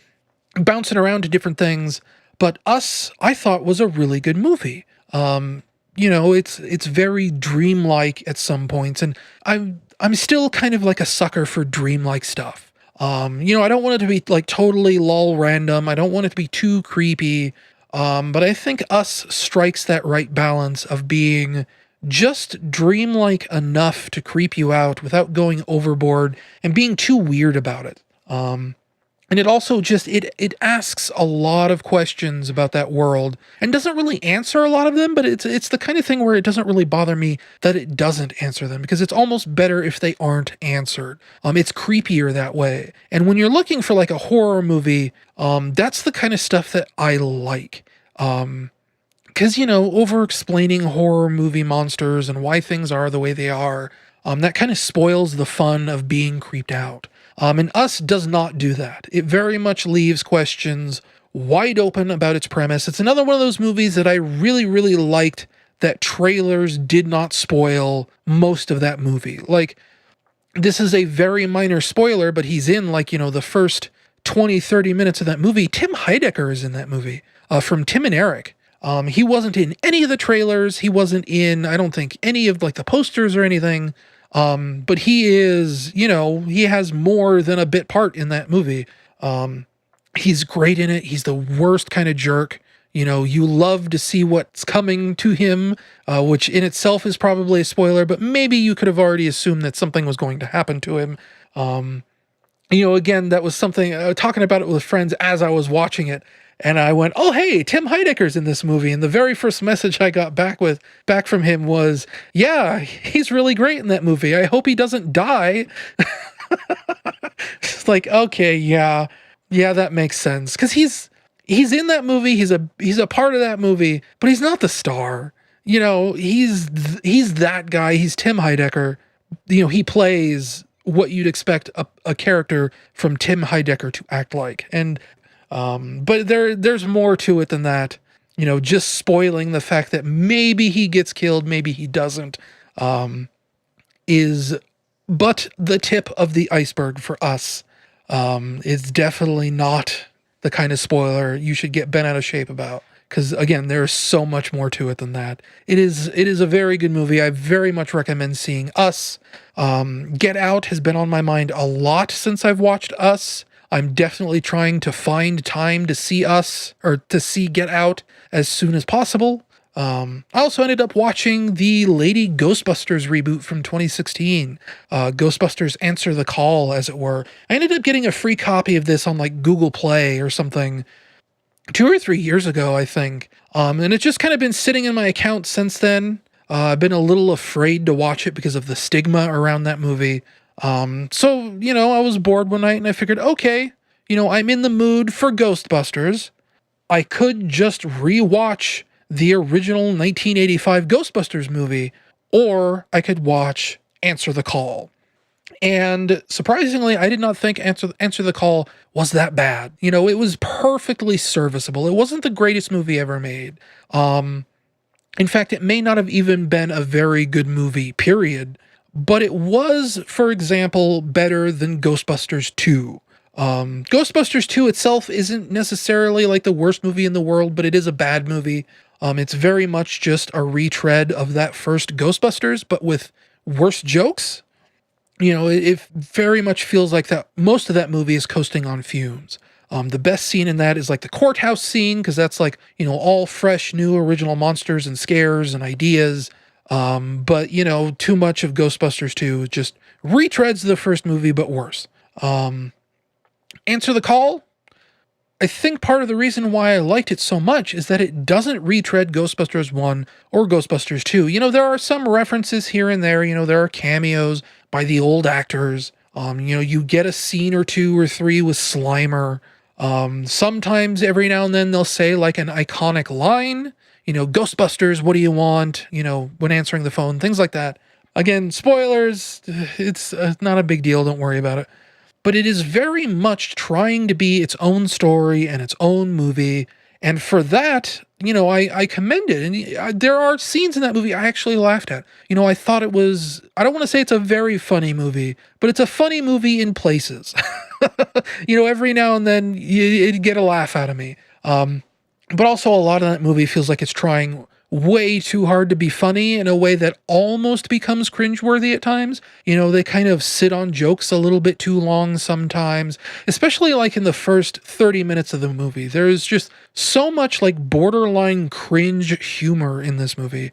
bouncing around to different things. But Us, I thought, was a really good movie. You know, it's very dreamlike at some points, and I'm still kind of like a sucker for dreamlike stuff. You know, I don't want it to be like totally lol random. I don't want it to be too creepy. But I think Us strikes that right balance of being just dreamlike enough to creep you out without going overboard and being too weird about it. And it also just, it asks a lot of questions about that world and doesn't really answer a lot of them, but it's the kind of thing where it doesn't really bother me that it doesn't answer them, because it's almost better if they aren't answered. It's creepier that way. And when you're looking for like a horror movie, that's the kind of stuff that I like. Because, you know, over-explaining horror movie monsters and why things are the way they are, that kind of spoils the fun of being creeped out. And Us does not do that. It very much leaves questions wide open about its premise. It's another one of those movies that I really, really liked that trailers did not spoil most of that movie. Like, this is a very minor spoiler, but he's in, like, you know, the first 20, 30 minutes of that movie. Tim Heidecker is in that movie, from Tim and Eric. He wasn't in any of the trailers. He wasn't in, I don't think, any of, like, the posters or anything. But he is, you know, he has more than a bit part in that movie. He's great in it. He's the worst kind of jerk. You love to see what's coming to him, which in itself is probably a spoiler, but maybe you could have already assumed that something was going to happen to him. Again, that was something, talking about it with friends as I was watching it, and I went, oh, hey, Tim Heidecker's in this movie. And the very first message I got back from him was, yeah, he's really great in that movie. I hope he doesn't die. It's like, okay, yeah, that makes sense. Because he's in that movie. He's a part of that movie, but he's not the star. He's that guy. He's Tim Heidecker. He plays what you'd expect a character from Tim Heidecker to act like. And but there's more to it than that. Just spoiling the fact that maybe he gets killed, maybe he doesn't, is but the tip of the iceberg for us. It's definitely not the kind of spoiler you should get bent out of shape about. Because again, there's so much more to it than that. It is a very good movie. I very much recommend seeing Us. Get Out has been on my mind a lot since I've watched Us. I'm definitely trying to find time to see Us, or to see Get Out, as soon as possible. I also ended up watching the Lady Ghostbusters reboot from 2016. Ghostbusters Answer the Call, as it were. I ended up getting a free copy of this on like Google Play or something 2 or 3 years ago, I think. And it's just kind of been sitting in my account since then. I've been a little afraid to watch it because of the stigma around that movie. So, I was bored one night and I figured, okay, I'm in the mood for Ghostbusters. I could just rewatch the original 1985 Ghostbusters movie, or I could watch Answer the Call. And surprisingly, I did not think Answer the Call was that bad. It was perfectly serviceable. It wasn't the greatest movie ever made. In fact, it may not have even been a very good movie, period. But it was, for example, better than Ghostbusters 2. Ghostbusters 2 itself isn't necessarily like the worst movie in the world, but it is a bad movie. It's very much just a retread of that first Ghostbusters, but with worse jokes. It very much feels like that most of that movie is coasting on fumes. The best scene in that is like the courthouse scene, because that's like, all fresh, new, original monsters and scares and ideas. But too much of Ghostbusters 2 just retreads the first movie, but worse. Answer the Call. I think part of the reason why I liked it so much is that it doesn't retread Ghostbusters 1 or Ghostbusters 2. There are some references here and there. There are cameos by the old actors. You get a scene or 2 or 3 with Slimer. Sometimes every now and then they'll say like an iconic line, Ghostbusters, what do you want? When answering the phone, things like that. Again, spoilers, it's not a big deal. Don't worry about it. But it is very much trying to be its own story and its own movie. And for that, I commend it. And there are scenes in that movie I actually laughed at. I thought it was, I don't want to say it's a very funny movie, but it's a funny movie in places. Every now and then you'd get a laugh out of me. But also a lot of that movie feels like it's trying way too hard to be funny in a way that almost becomes cringeworthy at times. They kind of sit on jokes a little bit too long sometimes, especially like in the first 30 minutes of the movie. There's just so much like borderline cringe humor in this movie.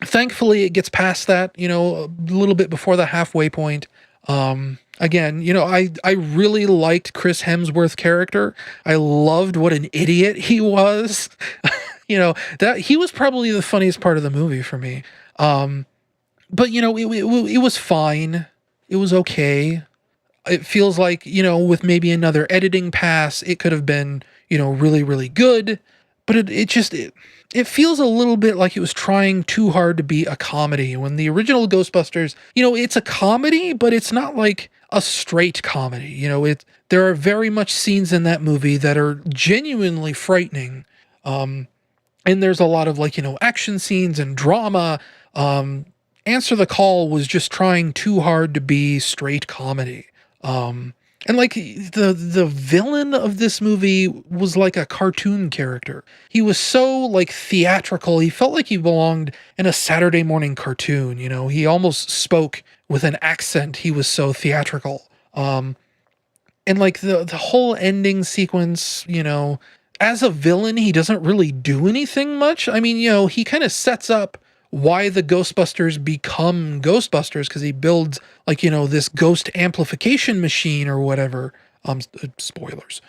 Thankfully, it gets past that, a little bit before the halfway point. Again, I really liked Chris Hemsworth's character. I loved what an idiot he was. That he was probably the funniest part of the movie for me. But it was fine. It was okay. It feels like, with maybe another editing pass, it could have been, really, really good. But it feels a little bit like it was trying too hard to be a comedy. When the original Ghostbusters, it's a comedy, but it's not like a straight comedy. There are very much scenes in that movie that are genuinely frightening. And there's a lot of action scenes and drama. Answer the Call was just trying too hard to be straight comedy. And like the villain of this movie was like a cartoon character. He was so like theatrical. He felt like he belonged in a Saturday morning cartoon. He almost spoke with an accent. He was so theatrical. And like the whole ending sequence, you know, as a villain, he doesn't really do anything much. I mean, you know, he kind of sets up why the Ghostbusters become Ghostbusters, because he builds like, you know, this ghost amplification machine or whatever. Spoilers.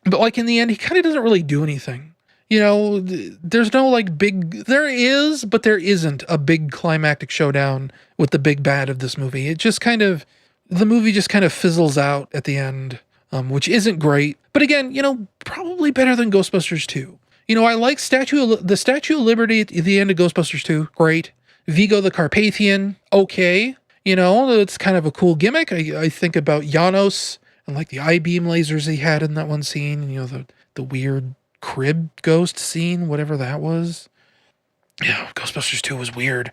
But like in the end, he kind of doesn't really do anything. You know, there's no like there is, but there isn't a big climactic showdown with the big bad of this movie. It just kind of, the movie just kind of fizzles out at the end, which isn't great. But again, you know, probably better than Ghostbusters 2. You know, I like the Statue of Liberty at the end of Ghostbusters 2. Great. Vigo the Carpathian. Okay. You know, it's kind of a cool gimmick. I think about Janos and like the I-beam lasers he had in that one scene. And, you know, the weird crib ghost scene, whatever that was. Yeah, Ghostbusters 2 was weird.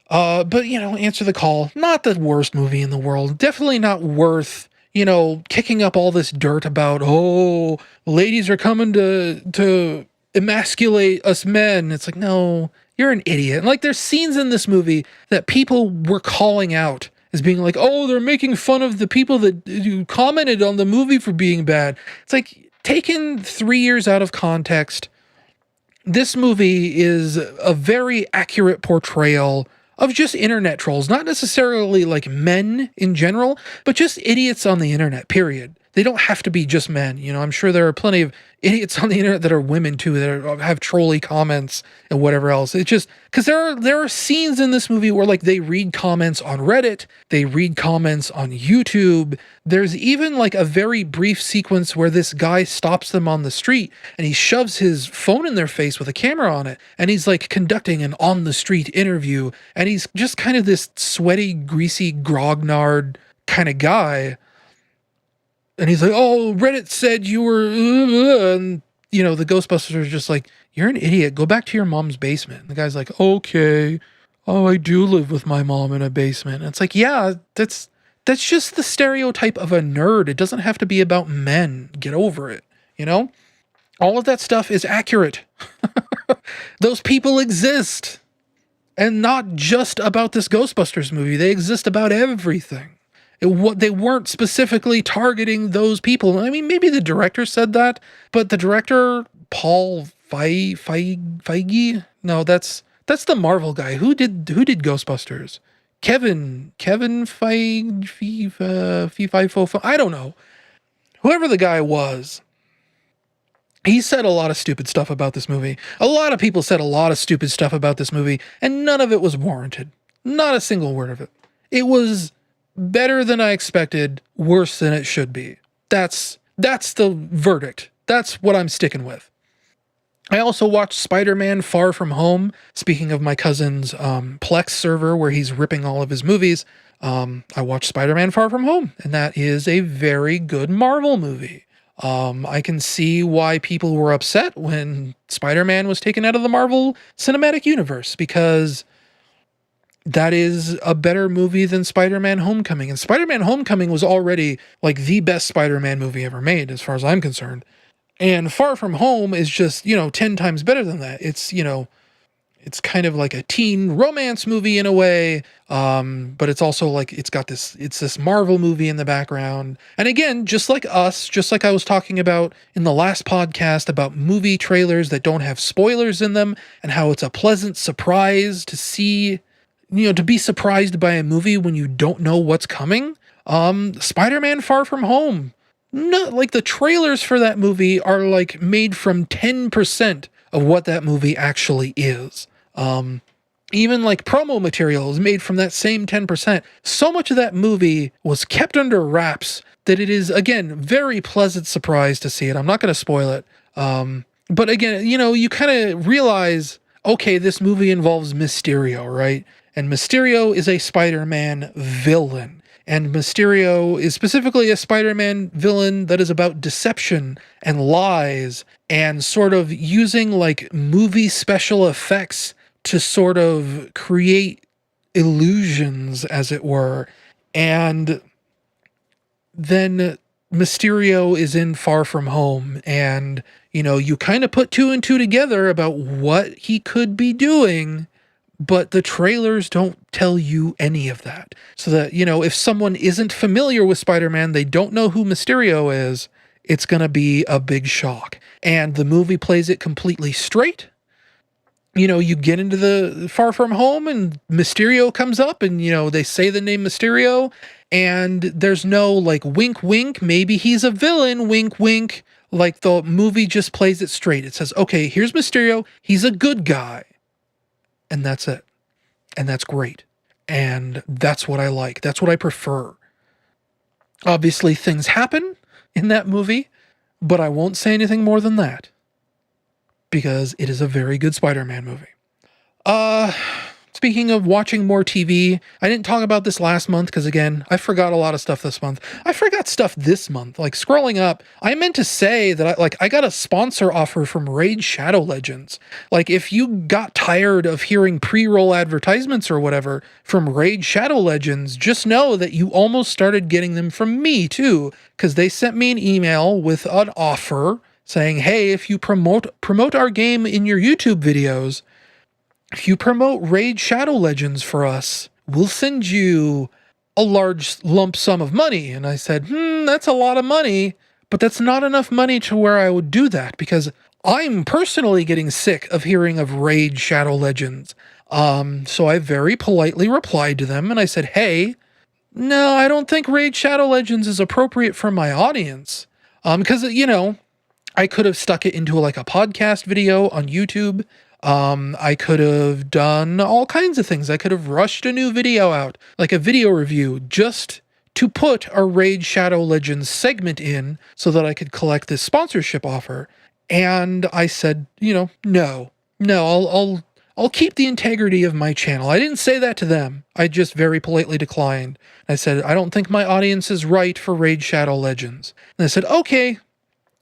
But, you know, Answer the Call, not the worst movie in the world. Definitely not worth, you know, kicking up all this dirt about, oh, ladies are coming to emasculate us men. It's like, no, you're an idiot. And like, there's scenes in this movie that people were calling out as being like, oh, they're making fun of the people that commented on the movie for being bad. It's like, taken 3 years out of context, this movie is a very accurate portrayal of just internet trolls, not necessarily like men in general, but just idiots on the internet, period. They don't have to be just men. You know, I'm sure there are plenty of idiots on the internet that are women too, that have trolly comments and whatever else. It's just because there are scenes in this movie where like they read comments on Reddit, they read comments on YouTube. There's even like a very brief sequence where this guy stops them on the street and he shoves his phone in their face with a camera on it. And he's like conducting an on the street interview. And he's just kind of this sweaty, greasy, grognard kind of guy. And he's like, oh, Reddit said you were, and, you know, the Ghostbusters are just like, you're an idiot. Go back to your mom's basement. And the guy's like, okay. Oh, I do live with my mom in a basement. And it's like, yeah, that's just the stereotype of a nerd. It doesn't have to be about men. Get over it. You know, all of that stuff is accurate. Those people exist. And not just about this Ghostbusters movie. They exist about everything. They weren't specifically targeting those people. I mean, maybe the director said that, but the director, Paul Feige? No, that's the Marvel guy. Who did Ghostbusters? Kevin Feige, I don't know. Whoever the guy was, he said a lot of stupid stuff about this movie. A lot of people said a lot of stupid stuff about this movie, and none of it was warranted. Not a single word of it. It was better than I expected, worse than it should be. That's the verdict. That's what I'm sticking with. I also watched Spider-Man Far From Home. Speaking of my cousin's Plex server where he's ripping all of his movies, I watched Spider-Man Far From Home, and that is a very good Marvel movie. I can see why people were upset when Spider-Man was taken out of the Marvel Cinematic Universe, because that is a better movie than Spider-Man Homecoming. And Spider-Man Homecoming was already like the best Spider-Man movie ever made, as far as I'm concerned. And Far From Home is just, 10 times better than that. It's, it's kind of like a teen romance movie in a way. But it's also like, it's this Marvel movie in the background. And again, just like I was talking about in the last podcast about movie trailers that don't have spoilers in them, and how it's a pleasant surprise to see, to be surprised by a movie when you don't know what's coming. Spider-Man Far From Home. No, like the trailers for that movie are like made from 10% of what that movie actually is. Even like promo material is made from that same 10%. So much of that movie was kept under wraps that it is, again, very pleasant surprise to see it. I'm not going to spoil it. But again, you kind of realize, okay, this movie involves Mysterio, right? And Mysterio is a Spider-Man villain. And Mysterio is specifically a Spider-Man villain that is about deception and lies and sort of using like movie special effects to sort of create illusions, as it were. And then Mysterio is in Far From Home, and, you kind of put two and two together about what he could be doing, but the trailers don't tell you any of that. So that, if someone isn't familiar with Spider-Man, they don't know who Mysterio is, it's going to be a big shock. And the movie plays it completely straight. You get into the Far From Home and Mysterio comes up and, they say the name Mysterio and there's no like wink, wink, maybe he's a villain, wink, wink. Like the movie just plays it straight. It says, okay, here's Mysterio. He's a good guy. And that's it. And that's great. And that's what I like. That's what I prefer. Obviously, things happen in that movie, but I won't say anything more than that because it is a very good Spider-Man movie. Speaking of watching more TV, I didn't talk about this last month because, again, I forgot a lot of stuff this month. I forgot stuff this month. Like, scrolling up, I meant to say that I got a sponsor offer from Raid Shadow Legends. Like, if you got tired of hearing pre-roll advertisements or whatever from Raid Shadow Legends, just know that you almost started getting them from me, too, because they sent me an email with an offer saying, hey, if you promote our game in your YouTube videos, if you promote Raid Shadow Legends for us, we'll send you a large lump sum of money. And I said, that's a lot of money, but that's not enough money to where I would do that because I'm personally getting sick of hearing of Raid Shadow Legends. So I very politely replied to them and I said, hey, no, I don't think Raid Shadow Legends is appropriate for my audience. Because, I could have stuck it into like a podcast video on YouTube. I could have done all kinds of things. I could have rushed a new video out, like a video review, just to put a Raid Shadow Legends segment in so that I could collect this sponsorship offer. And I said, no, I'll keep the integrity of my channel. I didn't say that to them. I just very politely declined. I said, I don't think my audience is right for Raid Shadow Legends. And they said, okay,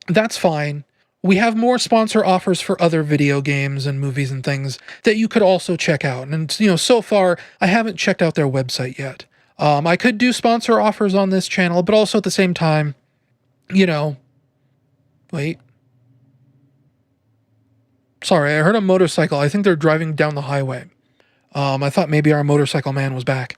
that's fine. We have more sponsor offers for other video games and movies and things that you could also check out. And, so far, I haven't checked out their website yet. I could do sponsor offers on this channel, but also at the same time, wait. Sorry, I heard a motorcycle. I think they're driving down the highway. I thought maybe our motorcycle man was back.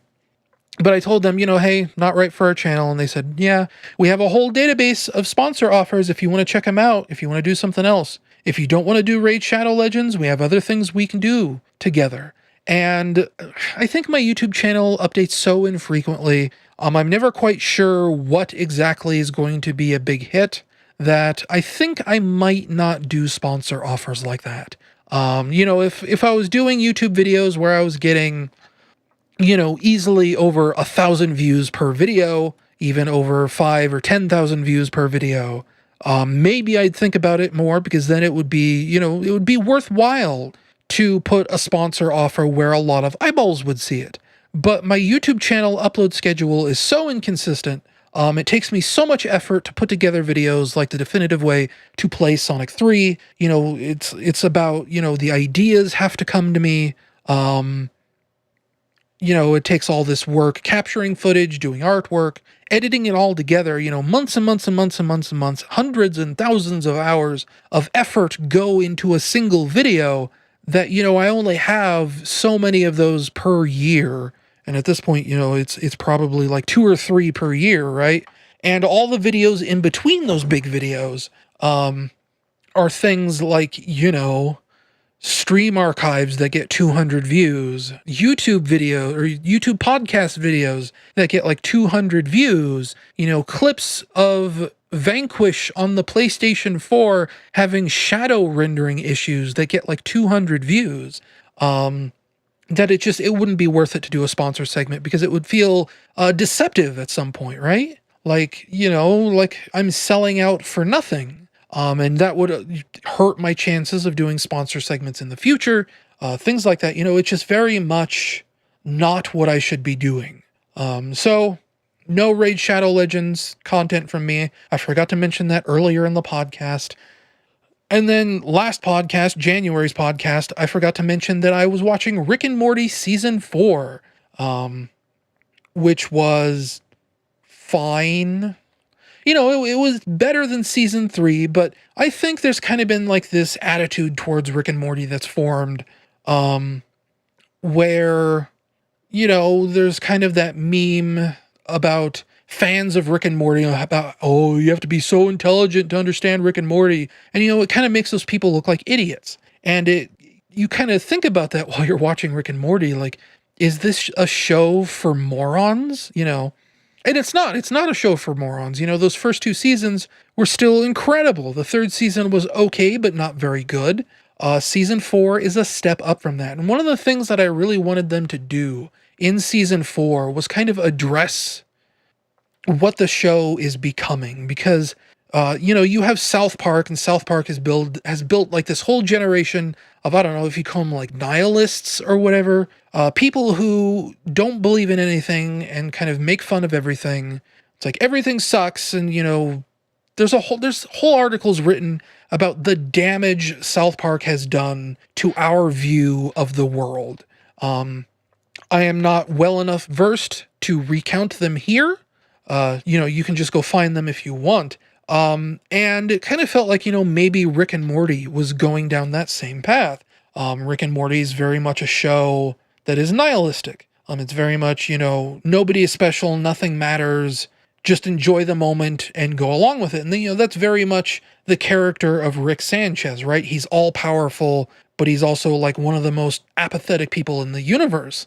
But I told them, hey, not right for our channel. And they said, yeah, we have a whole database of sponsor offers if you want to check them out, if you want to do something else. If you don't want to do Raid Shadow Legends, we have other things we can do together. And I think my YouTube channel updates so infrequently. I'm never quite sure what exactly is going to be a big hit that I think I might not do sponsor offers like that. If I was doing YouTube videos where I was getting easily over 1,000 views per video, even over 5,000 or 10,000 views per video, maybe I'd think about it more because then it would be, it would be worthwhile to put a sponsor offer where a lot of eyeballs would see it. But my YouTube channel upload schedule is so inconsistent. It takes me so much effort to put together videos like the definitive way to play Sonic 3. It's about, the ideas have to come to me. It takes all this work, capturing footage, doing artwork, editing it all together, months and months and months and months and months, hundreds and thousands of hours of effort go into a single video that, I only have so many of those per year. And at this point, it's probably like 2 or 3 per year, right? And all the videos in between those big videos are things like, stream archives that get 200 views, YouTube video or YouTube podcast videos that get like 200 views, clips of Vanquish on the PlayStation 4 having shadow rendering issues that get like 200 views. That it wouldn't be worth it to do a sponsor segment because it would feel deceptive at some point, right? Like, like I'm selling out for nothing. And that would hurt my chances of doing sponsor segments in the future, things like that. It's just very much not what I should be doing. So no Raid Shadow Legends content from me. I forgot to mention that earlier in the podcast. And then last podcast, January's podcast, I forgot to mention that I was watching Rick and Morty Season 4, which was fine. It was better than Season 3, but I think there's kind of been like this attitude towards Rick and Morty that's formed, where, there's kind of that meme about fans of Rick and Morty about, oh, you have to be so intelligent to understand Rick and Morty. And, it kind of makes those people look like idiots. And you kind of think about that while you're watching Rick and Morty, like, is this a show for morons? And it's not a show for morons. Those first 2 seasons were still incredible. The 3rd season was okay, but not very good. Season 4 is a step up from that. And one of the things that I really wanted them to do in season 4 was kind of address what the show is becoming, because you have South Park, and South Park has built like this whole generation of, I don't know if you call them like nihilists or whatever, people who don't believe in anything and kind of make fun of everything. It's like everything sucks, and there's whole articles written about the damage South Park has done to our view of the world. I am not well enough versed to recount them here. You can just go find them if you want. And it kind of felt like, maybe Rick and Morty was going down that same path. Rick and Morty is very much a show that is nihilistic. It's very much, nobody is special, nothing matters, just enjoy the moment and go along with it. And that's very much the character of Rick Sanchez, right? He's all powerful, but he's also like one of the most apathetic people in the universe.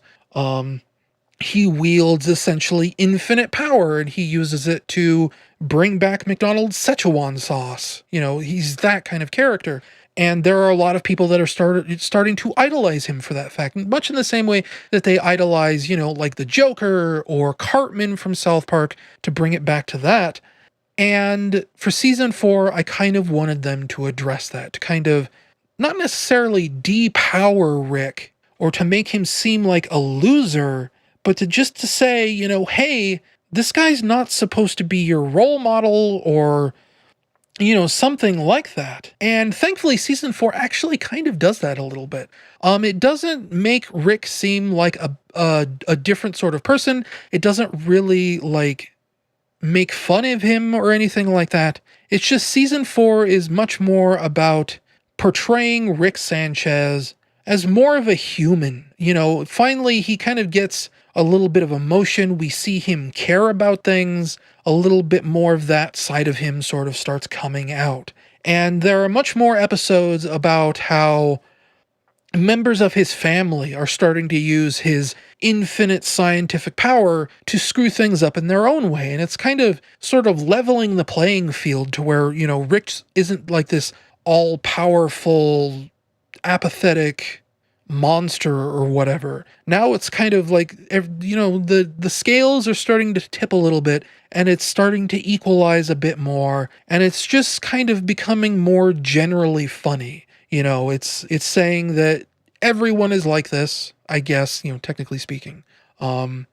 He wields essentially infinite power, and he uses it to bring back McDonald's Szechuan sauce. He's that kind of character. And there are a lot of people that are starting to idolize him for that fact, much in the same way that they idolize, like the Joker or Cartman from South Park, to bring it back to that. And for season 4, I kind of wanted them to address that, to kind of not necessarily depower Rick or to make him seem like a loser, but to say, hey, this guy's not supposed to be your role model, or, something like that. And thankfully, season 4 actually kind of does that a little bit. It doesn't make Rick seem like a different sort of person. It doesn't really, make fun of him or anything like that. It's just season 4 is much more about portraying Rick Sanchez as more of a human. Finally, he kind of gets a little bit of emotion. We see him care about things. A little bit more of that side of him sort of starts coming out. And there are much more episodes about how members of his family are starting to use his infinite scientific power to screw things up in their own way. And it's kind of sort of leveling the playing field to where, Rick isn't like this all-powerful, apathetic monster or whatever. Now it's kind of like, the scales are starting to tip a little bit, and it's starting to equalize a bit more, and it's just kind of becoming more generally funny. It's saying that everyone is like this, I guess, technically speaking. The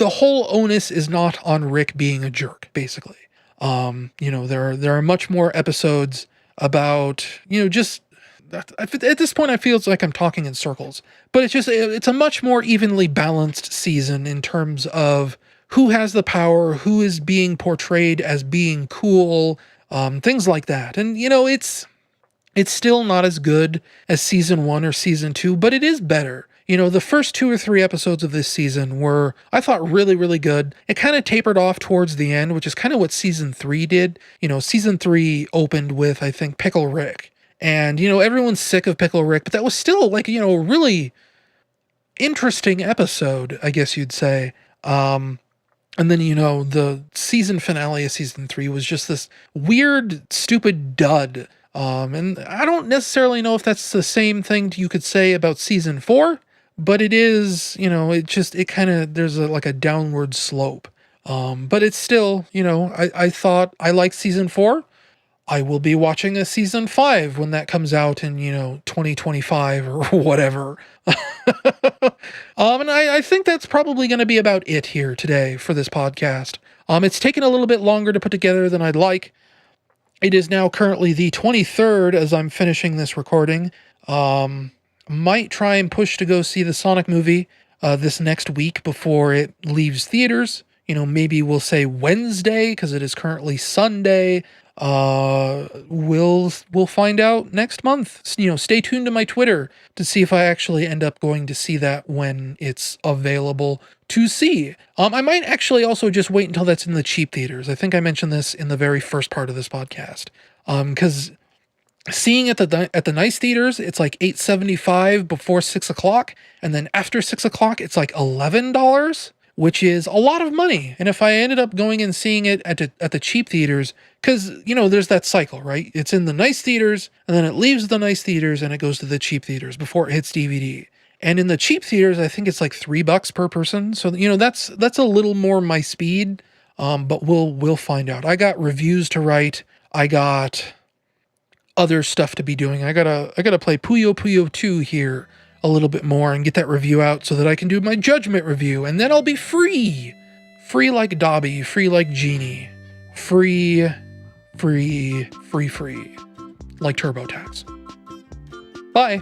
whole onus is not on Rick being a jerk, basically. There are much more episodes about, just at this point, I feel like I'm talking in circles, but it's a much more evenly balanced season in terms of who has the power, who is being portrayed as being cool, things like that. And, it's still not as good as season 1 or season 2, but it is better. The first 2 or 3 episodes of this season were, I thought, really, really good. It kind of tapered off towards the end, which is kind of what season 3 did. Season 3 opened with, I think, Pickle Rick. And, everyone's sick of Pickle Rick, but that was still a really interesting episode, I guess you'd say. And then, the season finale of season 3 was just this weird, stupid dud. And I don't necessarily know if that's the same thing you could say about season 4, but it is, there's a downward slope. But it's still, I thought I liked season 4. I will be watching a season 5 when that comes out in, 2025 or whatever. And I think that's probably going to be about it here today for this podcast. It's taken a little bit longer to put together than I'd like. It is now currently the 23rd as I'm finishing this recording. Might try and push to go see the Sonic movie this next week before it leaves theaters. Maybe we'll say Wednesday because it is currently Sunday. We'll find out next month. You know, stay tuned to my Twitter to see if I actually end up going to see that when it's available to see. I might actually also just wait until that's in the cheap theaters. I think I mentioned this in the very first part of this podcast. Because seeing at the nice theaters, it's like $8.75 before 6 o'clock, and then after 6 o'clock, it's like $11, which is a lot of money. And if I ended up going and seeing it at the cheap theaters, because, you know, there's that cycle, right? It's in the nice theaters, and then it leaves the nice theaters, and it goes to the cheap theaters before it hits DVD. And in the cheap theaters, I think it's like $3 per person. So, you know, that's a little more my speed. But we'll find out. I got reviews to write. I got other stuff to be doing. I gotta play Puyo Puyo 2 here a little bit more and get that review out so that I can do my judgment review, and then I'll be free. Free like Dobby, free like Genie. Free like TurboTax. Bye.